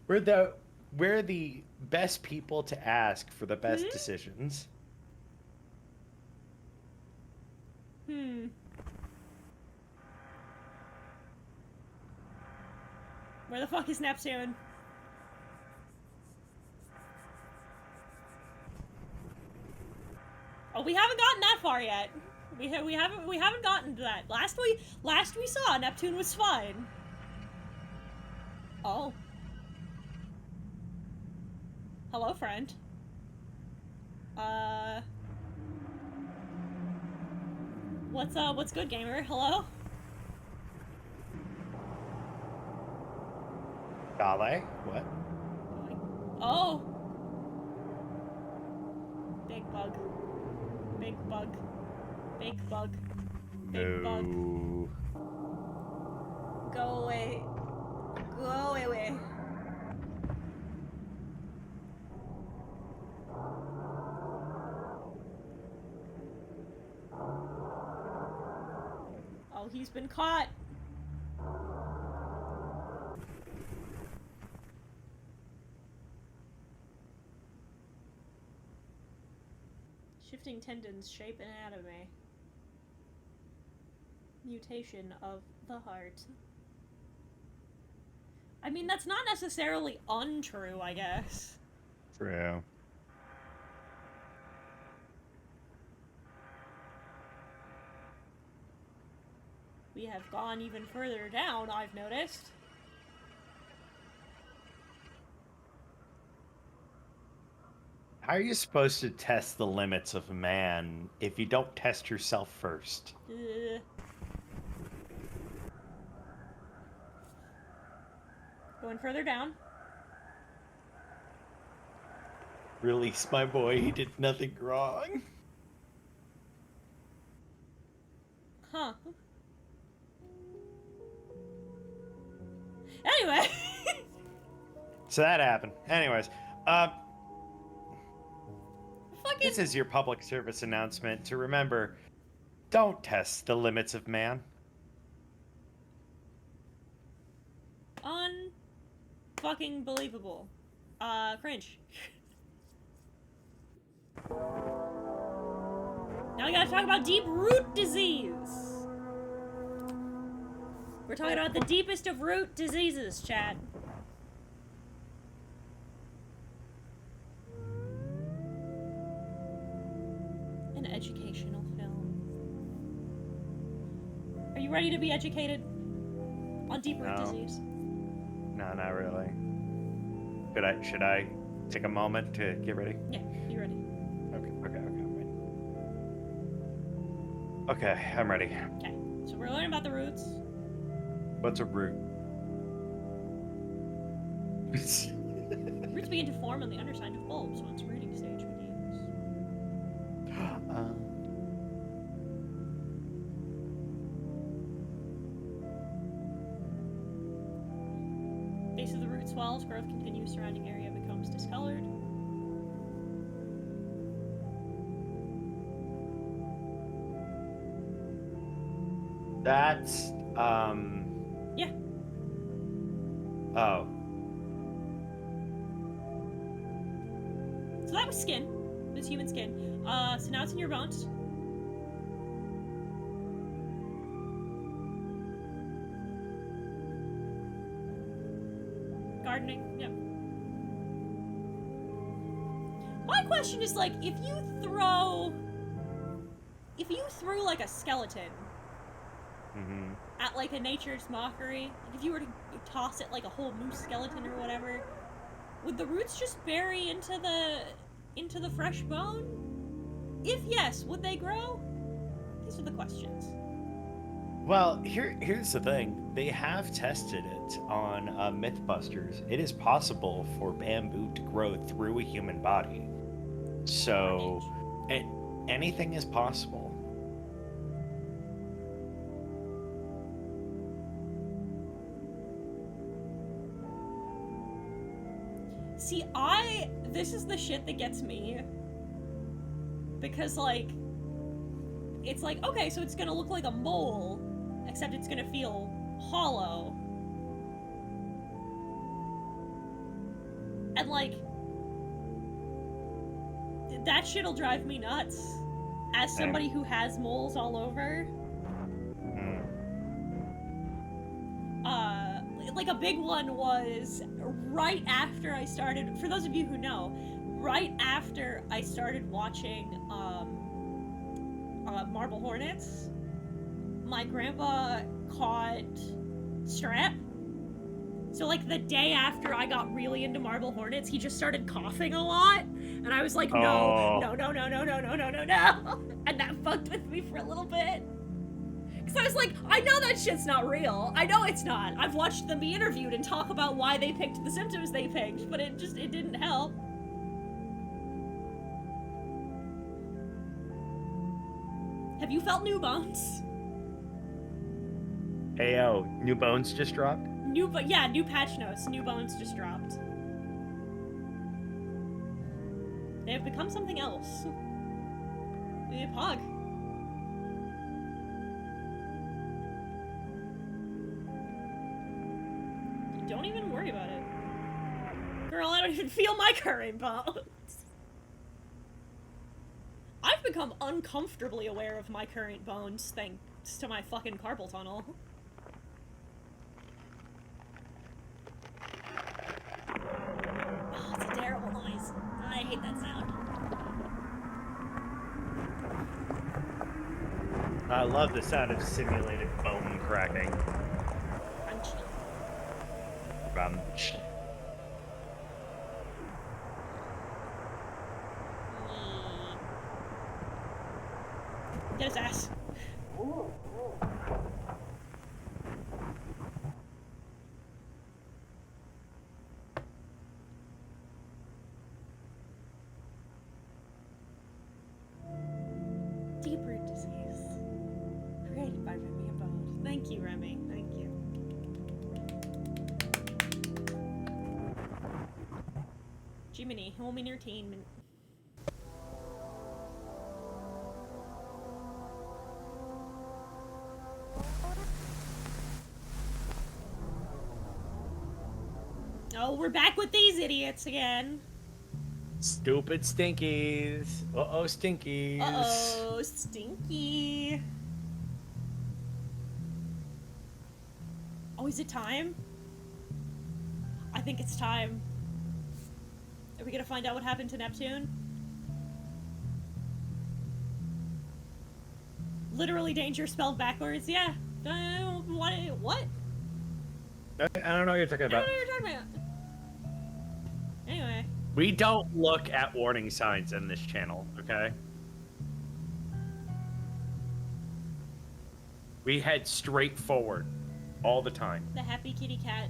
the best people to ask for the best decisions. Where the fuck is Neptune? Oh, we haven't gotten that far yet. We haven't gotten to that. Last we saw, Neptune was fine. Oh. Hello, friend. What's good, gamer? Hello? Ballet? What? Oh. Big bug. Big bug. Big bug. Big bug. No. Go away. Go away. Oh, he's been caught. Shifting tendons, shape, and anatomy. Mutation of the heart. I mean, that's not necessarily untrue, I guess. True. We have gone even further down, I've noticed. How are you supposed to test the limits of a man if you don't test yourself first? Going further down. Release my boy. He did nothing wrong. Huh. Anyway. So that happened. Anyways, Fucking. this is your public service announcement to remember, don't test the limits of man. Fucking believable. Cringe. Now we gotta talk about deep root disease. We're talking about the deepest of root diseases, chat. An educational film. Are you ready to be educated on deep root No. disease? No, not really. Should I take a moment to get ready? Yeah, you ready? Okay, I'm ready. Okay, I'm ready. Okay, so we're learning about the roots. What's a root? Roots begin to form on the underside of bulbs once rooting stage begins. Base of the root swells, growth continues, surrounding area becomes discolored. That's, Yeah. Oh. So that was skin. It was human skin. So now it's in your bones. Gardening, yep. My question is, like, if you threw like a skeleton Mm-hmm. at like a nature's mockery, like if you were to toss it like a whole moose skeleton or whatever, would the roots just bury into the fresh bone? If yes, would they grow? These are the questions. Well, here's the thing. They have tested it on Mythbusters. It is possible for bamboo to grow through a human body. So, anything is possible. See, this is the shit that gets me. Because, like, it's like, okay, so it's gonna look like a mole, except it's gonna feel hollow. And, like, that shit'll drive me nuts. As somebody who has moles all over. Like, a big one was right after I started, for those of you who know, right after I started watching Marble Hornets, my grandpa caught strep. So, like, the day after I got really into Marble Hornets, he just started coughing a lot, and I was like, no. And that fucked with me for a little bit. Because I was like, I know that shit's not real. I know it's not. I've watched them be interviewed and talk about why they picked the symptoms they picked, but it didn't help. Have you felt new bones? Ayo, new bones just dropped? New patch notes. New bones just dropped. They have become something else. Maybe a pug. Don't even worry about it. Girl, I don't even feel my current bones. I've become uncomfortably aware of my current bones thanks to my fucking carpal tunnel. Oh, it's a terrible noise. I hate that sound. I love the sound of simulated bone cracking. Crunchy. Crunch. Get his ass. Shepherd disease. Created by Remy Abode. Thank you, Remy. Thank you. Gemini, home entertainment. Oh, we're back with these idiots again. Stupid stinkies. Uh-oh, stinkies. Uh-oh, stinky. Oh, is it time? I think it's time. Are we gonna find out what happened to Neptune? Literally danger spelled backwards, yeah. What? I don't know what you're talking I don't know about. what you're talking about. Anyway. We don't look at warning signs in this channel, okay? We head straight forward all the time. The happy kitty cat,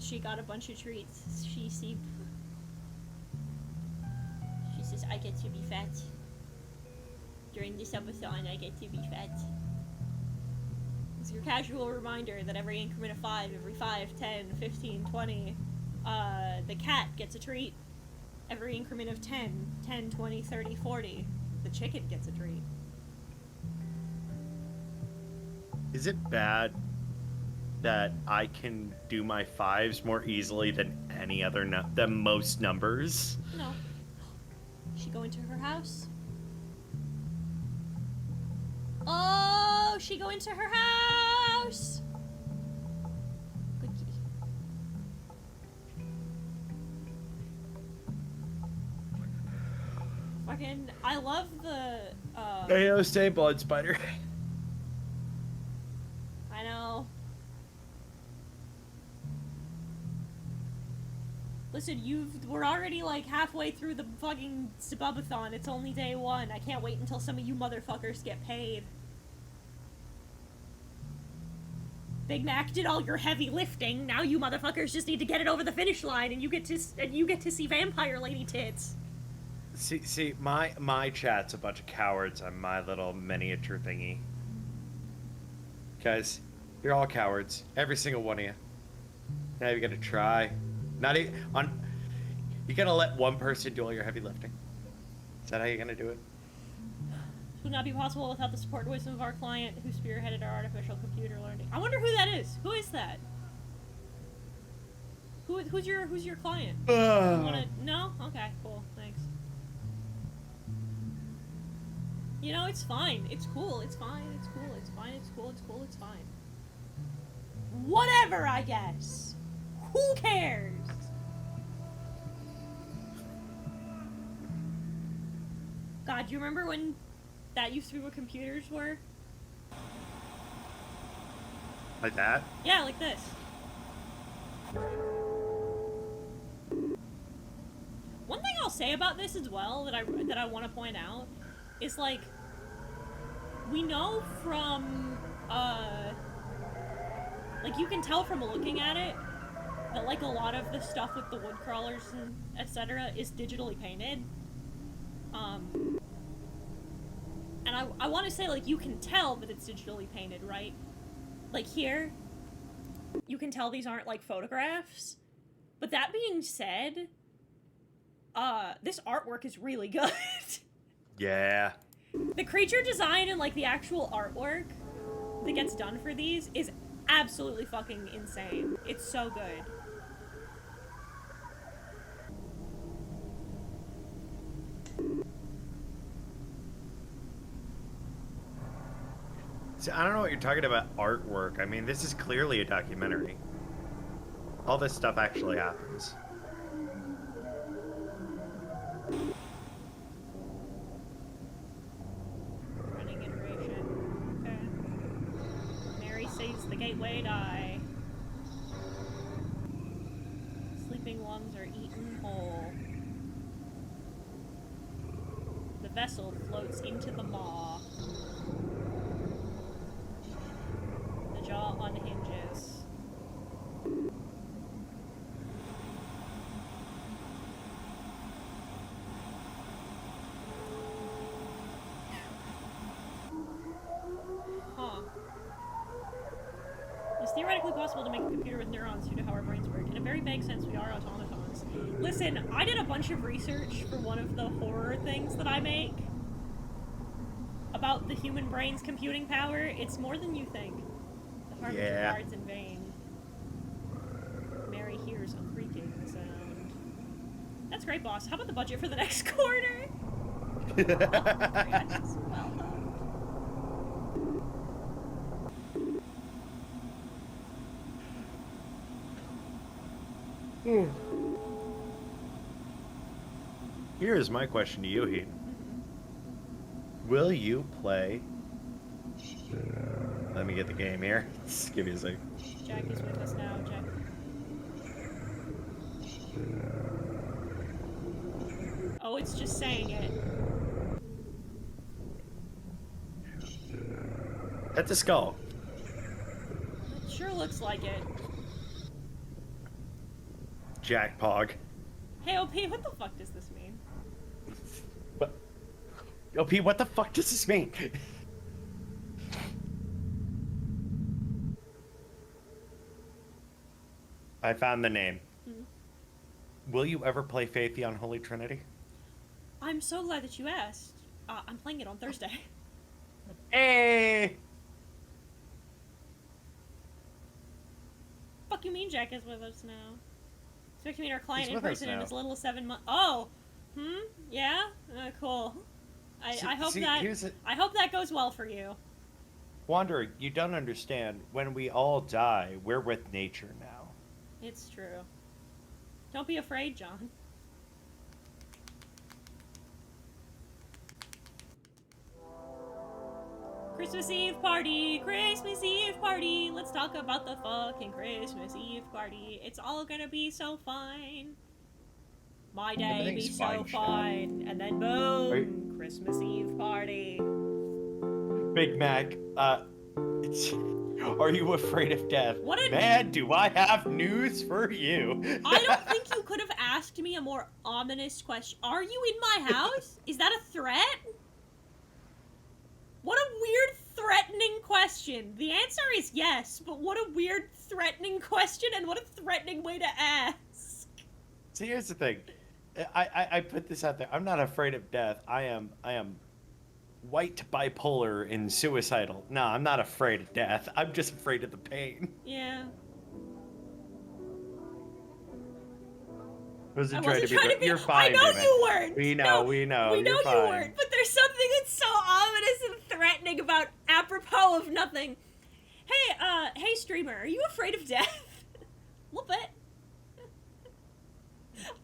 she got a bunch of treats. She says, I get to be fat. During this Subathon, I get to be fat. It's your casual reminder that every increment of 5, every 5, 10, 15, 20, the cat gets a treat. Every increment of 10, 10, 20, 30, 40, the chicken gets a treat. Is it bad that I can do my 5s more easily than any other than most numbers? No. She go into her house? Oh, she go into her house! Good kitty. Fucking, I love the, Hey, no, stay blood spider. I know. Listen, we're already like halfway through the fucking Subathon. It's only day 1. I can't wait until some of you motherfuckers get paid. Big Mac did all your heavy lifting. Now you motherfuckers just need to get it over the finish line, and you get to see vampire lady tits. See, my chat's a bunch of cowards on my little miniature thingy. Guys, you're all cowards. Every single one of you. Now you're gonna try. Not even on. You're gonna let one person do all your heavy lifting. Is that how you're gonna do it? This would not be possible without the support and wisdom of our client, who spearheaded our artificial computer learning. I wonder who that is. Who is that? Who's your client? You wanna, no? Okay, cool. Thanks. You know, it's fine. It's cool. It's fine. It's cool. It's fine. It's cool. It's cool. It's fine. Whatever, I guess. Who cares? God, do you remember when that used to be what computers were? Like that? Yeah, like this. One thing I'll say about this as well that I want to point out is, like, we know from like, you can tell from looking at it that, like, a lot of the stuff with the Woodcrawlers and etc. is digitally painted. And I want to say, like, you can tell that it's digitally painted, right? Like, here, you can tell these aren't, like, photographs. But that being said, this artwork is really good. Yeah. The creature design and, like, the actual artwork that gets done for these is absolutely fucking insane. It's so good. See, I don't know what you're talking about artwork. I mean, this is clearly a documentary. All this stuff actually happens. Running iteration. Okay. Mary saves the gateway die. Sleeping lungs are eaten whole. The vessel floats into the maw. The jaw unhinges. theoretically possible to make a computer with neurons due to how our brains work. In a very vague sense, we are automatons. Listen, I did a bunch of research for one of the horror things that I make about the human brain's computing power. It's more than you think. The harbinger guards in vain. Mary hears a creaking sound. That's great, boss. How about the budget for the next quarter? Well done. Here is my question to you, Heaton. Will you play? Let me get the game here. Just give me a second. Jack is with us now, Jack. Oh, it's just saying it. That's a skull. It sure looks like it. Jack Pog. Hey, OP, what the fuck does this mean? What? OP, what the fuck does this mean? I found the name. Will you ever play Faith the Unholy Trinity? I'm so glad that you asked. I'm playing it on Thursday. Hey! Fuck you mean Jack is with us now? Expect to meet our client He's in with us person in now. as little as 7 months. Oh! Yeah? Cool. I hope I hope that goes well for you. Wanderer, you don't understand. When we all die, we're with nature now. It's true. Don't be afraid, John. Christmas Eve party! Christmas Eve party! Let's talk about the fucking Christmas Eve party. It's all gonna be so fine. My day be Everything's so fine, fine. And then boom! Christmas Eve party. Big Mac, are you afraid of death? What a- Man, do I have news for you. I don't think you could have asked me a more ominous question. Are you in my house? Is that a threat? What a weird, threatening question. The answer is yes, but what a weird, threatening question, and what a threatening way to ask. See, here's the thing. I put this out there. I'm not afraid of death. I am white, bipolar, and suicidal. No, I'm not afraid of death. I'm just afraid of the pain. Yeah. Wasn't I wasn't trying to be. You're fine, I know Big you Mac. weren't. We know, No, we know. We know You're you fine. weren't. But there's something that's so ominous and threatening about apropos of nothing. Hey, streamer, are you afraid of death? A little bit.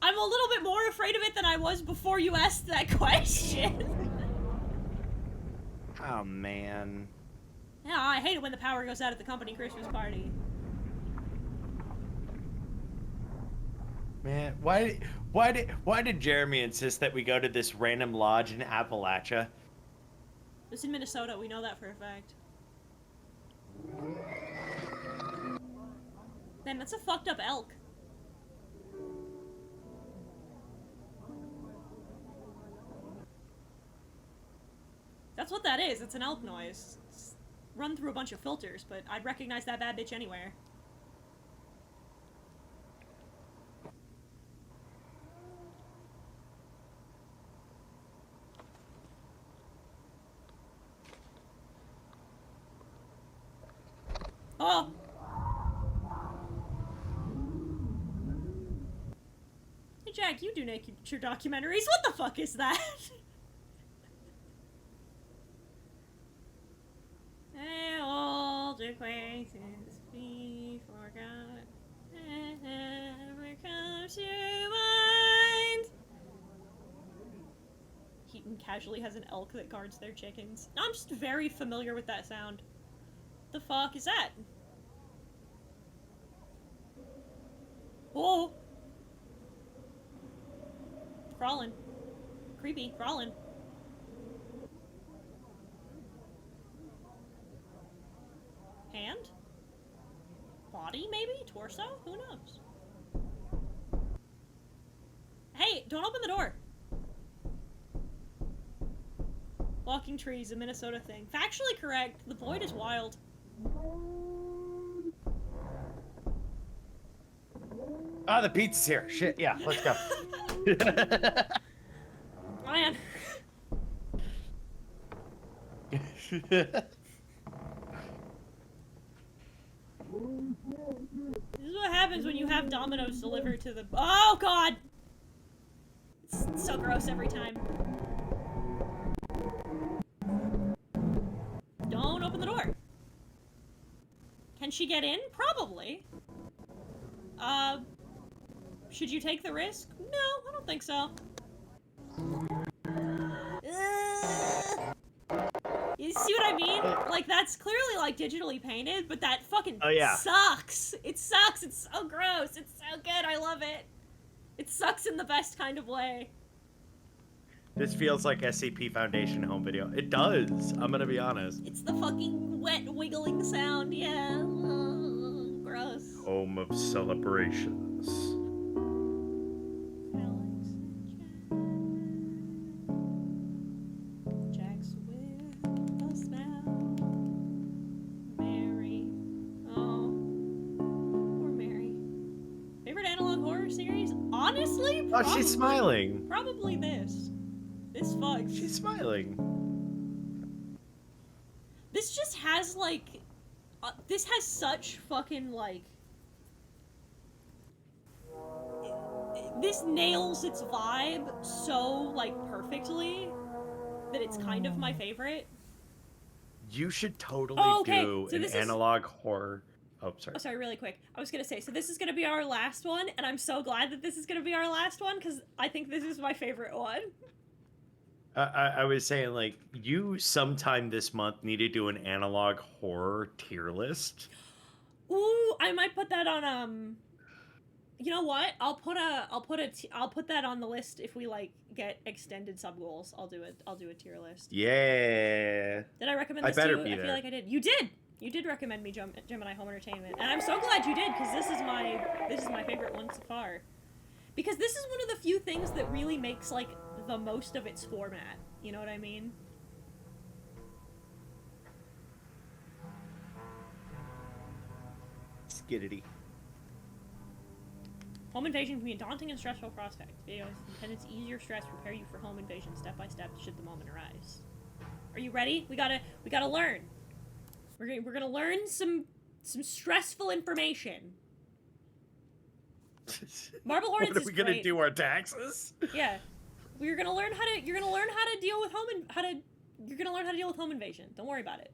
I'm a little bit more afraid of it than I was before you asked that question. Oh man. Yeah, I hate it when the power goes out at the company Christmas party. Man, why did Jeremy insist that we go to this random lodge in Appalachia? It's in Minnesota, we know that for a fact. Man, that's a fucked up elk. That's what that is, it's an elk noise. It's run through a bunch of filters, but I'd recognize that bad bitch anywhere. Oh! Hey Jack, you do nature documentaries. What the fuck is that? Hey, old acquaintance, we forgot. Never comes to mind. Heaton casually has an elk that guards their chickens. I'm just very familiar with that sound. The fuck is that? Whoa! Crawling. Creepy, crawling. Hand? Body, maybe? Torso? Who knows? Hey, don't open the door! Walking trees, a Minnesota thing. Factually correct, the void is wild. Ah, the pizza's here. Shit, yeah, let's go. Man. This is what happens when you have Domino's delivered to the. Oh God! It's so gross every time. Don't open the door. Can she get in? Probably. Should you take the risk? No, I don't think so. You see what I mean? Like, that's clearly, like, digitally painted, but that fucking sucks. It sucks. It's so gross. It's so good. I love it. It sucks in the best kind of way. This feels like SCP Foundation home video. It does. I'm gonna be honest. It's the fucking wet wiggling sound. Yeah. Gross. Home of celebrations. Jack's with a smell. Mary. Oh. Poor Mary. Favorite analog horror series? Honestly? Oh, she's smiling. Probably this. This fucks. She's smiling. This just has, like... this has such fucking, like... This nails its vibe so, like, perfectly that it's kind of my favorite. You should totally do so an analog horror. Oh, sorry. Oh, sorry, really quick. I was gonna say, so this is gonna be our last one, and I'm so glad that this is gonna be our last one, because I think this is my favorite one. I was saying, like, you sometime this month need to do an analog horror tier list. Ooh, I might put that on, you know what? I'll put that on the list if we, like, get extended sub goals. I'll do a tier list. Yeah. Did I recommend this to you? I feel like I did. You did! You did recommend me Gemini Home Entertainment, and I'm so glad you did, because this is my favorite one so far. Because this is one of the few things that really makes, like, the most of its format. You know what I mean? Skiddity. Home invasion can be a daunting and stressful prospect. Video is intended to ease your stress, prepare you for home invasion step by step should the moment arise. Are you ready? We gotta learn. We're gonna learn some stressful information. Marble Hornets What are we gonna great. do? Our taxes? Yeah, you're gonna learn how to deal with you're gonna learn how to deal with home invasion. Don't worry about it.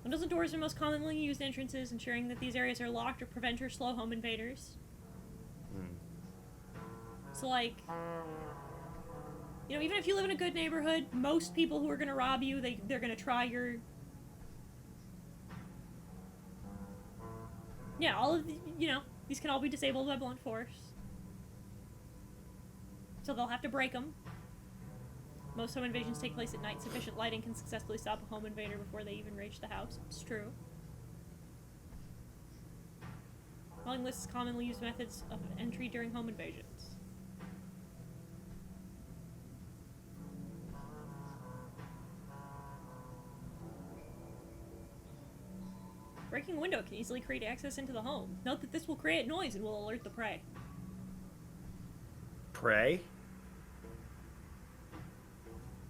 Windows and doors are most commonly used entrances, ensuring that these areas are locked or prevent or slow home invaders. So, like, you know, even if you live in a good neighborhood, most people who are gonna rob you, they're gonna try your... Yeah, all of the, you know, these can all be disabled by blunt force. So they'll have to break them. Most home invasions take place at night. Sufficient lighting can successfully stop a home invader before they even reach the house. It's true. Following lists commonly used methods of entry during home invasions. Breaking a window can easily create access into the home. Note that this will create noise and will alert the prey. Prey?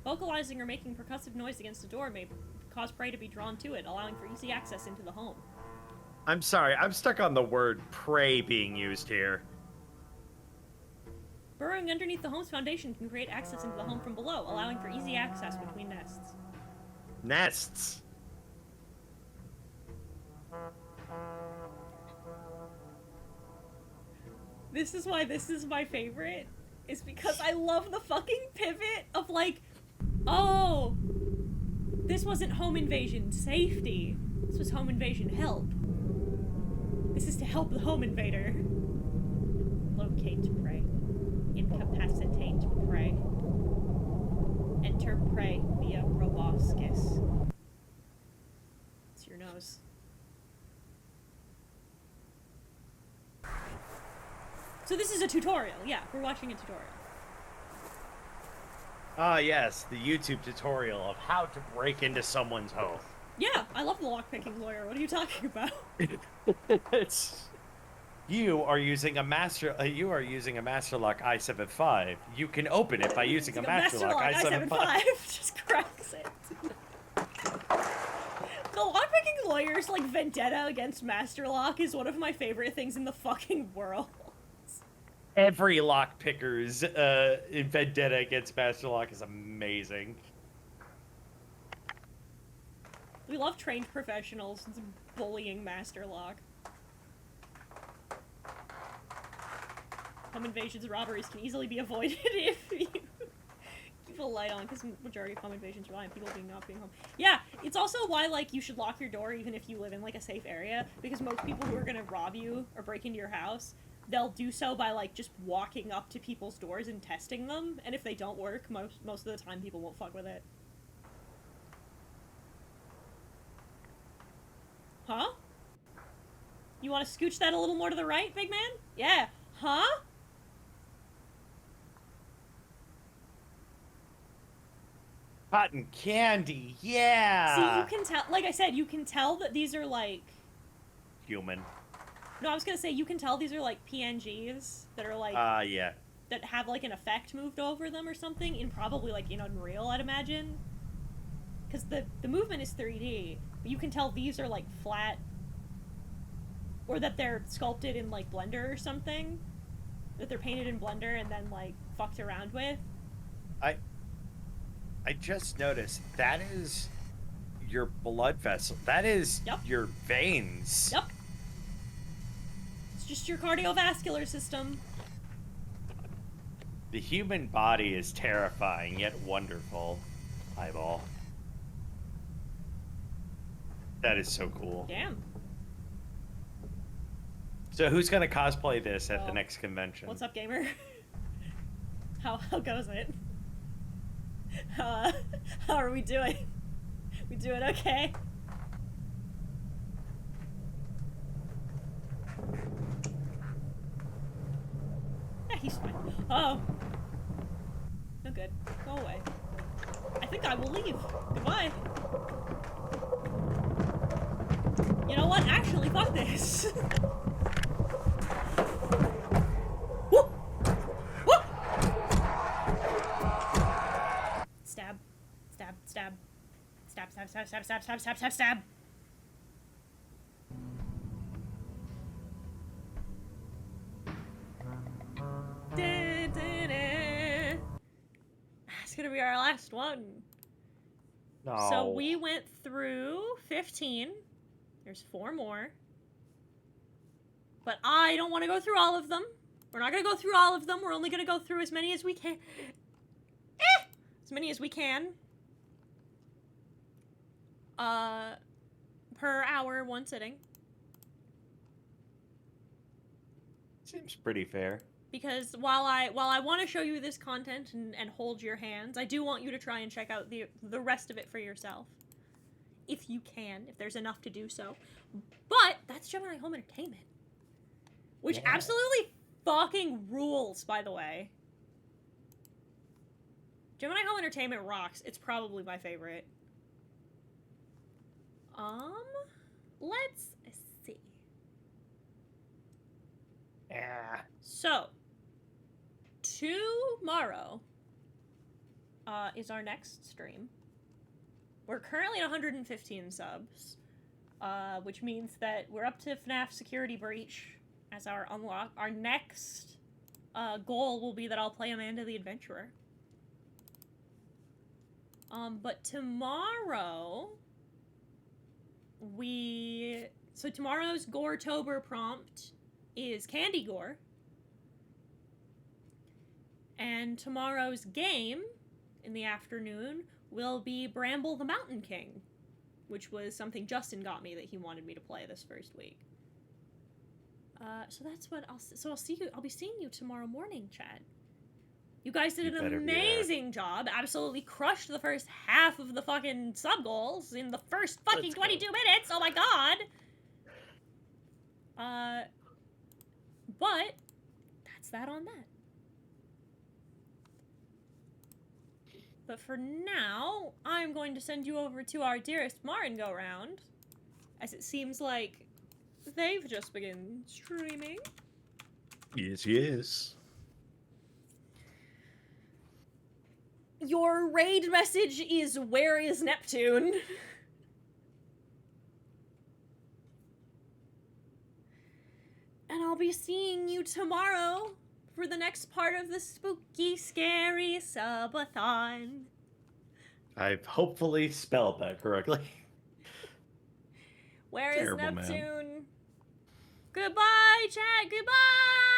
Vocalizing or making percussive noise against a door may cause prey to be drawn to it, allowing for easy access into the home. I'm sorry, I'm stuck on the word prey being used here. Burrowing underneath the home's foundation can create access into the home from below, allowing for easy access between nests. Nests. This is why this is my favorite, is because I love the fucking pivot of, like, oh, this wasn't home invasion safety, this was home invasion help. This is to help the home invader. Locate prey. Incapacitate prey. Enter prey via proboscis. It's your nose. So this is a tutorial. Yeah, we're watching a tutorial. Ah, yes, the YouTube tutorial of how to break into someone's home. Yeah, I love the lockpicking lawyer. What are you talking about? It's you are using a master lock i7-5. You can open it by using a master lock i7-5. Just cracks it. The lockpicking lawyer's like vendetta against master lock is one of my favorite things in the fucking world. Every lockpicker's vendetta against master lock is amazing. We love trained professionals bullying master lock. Home invasions and robberies can easily be avoided if you keep a light on, because majority of home invasions rely on people not being home. Yeah, it's also why, like, you should lock your door even if you live in, like, a safe area, because most people who are gonna rob you or break into your house, they'll do so by, like, just walking up to people's doors and testing them, and if they don't work, most of the time people won't fuck with it. Huh? You want to scooch that a little more to the right, big man? Yeah. Huh? Cotton candy, yeah! See, you can tell, like I said, you can tell that these are, like... Human. No, I was gonna say, you can tell these are, like, PNGs that are, like... Yeah. That have, like, an effect moved over them or something, in probably, like, in Unreal, I'd imagine. Because the movement is 3D, but you can tell these are, like, flat... Or that they're sculpted in, like, Blender or something. That they're painted in Blender and then, like, fucked around with. I just noticed, that is your blood vessel. That is your veins. Yep. It's just your cardiovascular system. The human body is terrifying, yet wonderful. Eyeball. That is so cool. Damn. So who's gonna cosplay this at the next convention? What's up, gamer? How goes it? How are we doing? We doing okay? Yeah, he's fine. Oh. No good. Go away. I think I will leave. Goodbye. You know what? Actually, fuck this. Whoop! Whoop! Stab. Stab. Stab. Stab, stab, stab, stab, stab, stab, stab, stab, stab. It's gonna be our last one. No. So we went through 15. There's 4 more. But I don't want to go through all of them. We're not going to go through all of them. We're only going to go through as many as we can. As many as we can. Per hour, 1 sitting. Seems pretty fair. Because while I want to show you this content and hold your hands, I do want you to try and check out the rest of it for yourself. If you can, if there's enough to do so. But that's Gemini Home Entertainment. Which absolutely fucking rules, by the way. Gemini Home Entertainment rocks. It's probably my favorite. Let's see. Yeah. So, tomorrow is our next stream. We're currently at 115 subs, which means that we're up to FNAF Security Breach as our unlock. Our next goal will be that I'll play Amanda the Adventurer. But tomorrow, so tomorrow's Gore-tober prompt is Candy Gore. And tomorrow's game, in the afternoon, will be Bramble the Mountain King, which was something Justin got me that he wanted me to play this first week. So that's what I'll see you. I'll be seeing you tomorrow morning, Chad. You guys did an amazing job. Absolutely crushed the first half of the fucking sub goals in the first fucking 22 minutes. Oh my god. But that's that on that. But for now, I'm going to send you over to our dearest Martin go-round, as it seems like they've just begun streaming. Yes, yes. Your raid message is, "Where is Neptune?" And I'll be seeing you tomorrow for the next part of the spooky, scary subathon. I've hopefully spelled that correctly. Where is Terrible, man. Neptune? Goodbye, chat. Goodbye.